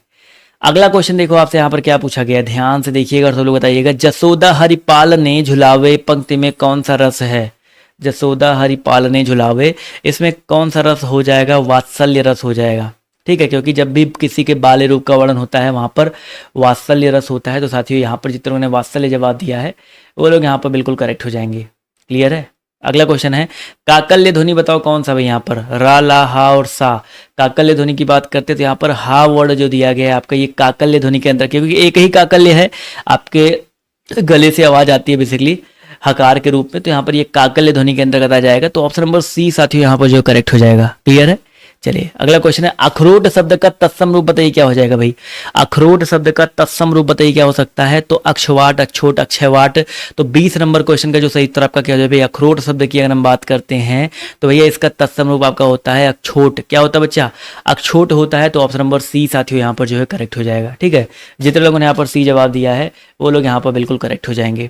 अगला क्वेश्चन देखो, आपसे यहाँ पर क्या पूछा गया, ध्यान से देखिएगा और सब लोग बताइएगा। जसोदा हरिपाल ने झुलावे पंक्ति में कौन सा रस है? जसोदा हरिपाल ने झुलावे, इसमें कौन सा रस हो जाएगा? वात्सल्य रस हो जाएगा। ठीक है, क्योंकि जब भी किसी के बाल्य रूप का वर्णन होता है वहां पर वात्सल्य रस होता है। तो साथियों यहाँ पर जितने ने वात्सल्य जवाब दिया है वो लोग यहाँ पर बिल्कुल करेक्ट हो जाएंगे। क्लियर है? अगला क्वेश्चन है काकल्य ध्वनि बताओ कौन सा भाई? यहाँ पर रा, ला, हा और सा। काकल्य ध्वनि की बात करते तो यहाँ पर हा वर्ड जो दिया गया है आपका, ये काकल्य ध्वनि के अंदर, क्योंकि एक ही काकल्य है, आपके गले से आवाज आती है बेसिकली हकार के रूप में, तो यहाँ पर ये काकल्य ध्वनि के अंतर्गत आ जाएगा। तो ऑप्शन नंबर सी साथियों यहाँ पर जो करेक्ट हो जाएगा। क्लियर है? चलिए अगला क्वेश्चन है अखरोट शब्द का तत्सम रूप बताइए क्या हो जाएगा भाई? अखरोट शब्द का तत्सम रूप बताइए क्या हो सकता है? तो अक्षवाट, अक्षोट, अक्षयवाट। तो 20 नंबर क्वेश्चन का जो सही उत्तर आपका क्या हो जाएगा भाई? अखरोट शब्द की अगर हम बात करते हैं तो भैया इसका तत्सम रूप आपका होता है अक्षोट। क्या होता है बच्चा? अक्षोट होता है। तो ऑप्शन नंबर सी साथियों यहाँ पर जो है करेक्ट हो जाएगा। ठीक है, जितने लोगों ने यहाँ पर सी जवाब दिया है वो लोग यहाँ पर बिल्कुल करेक्ट हो जाएंगे।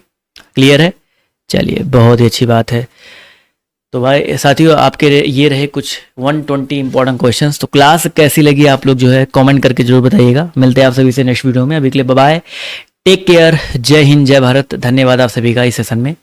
क्लियर है? चलिए बहुत ही अच्छी बात है। तो भाई साथियों आपके ये रहे कुछ 120 इंपॉर्टेंट क्वेश्चंस। तो क्लास कैसी लगी आप लोग जो है कमेंट करके जरूर बताइएगा। मिलते हैं आप सभी से नेक्स्ट वीडियो में। अभी के लिए बाय बाय, टेक केयर, जय हिंद, जय भारत। धन्यवाद आप सभी का इस सेशन में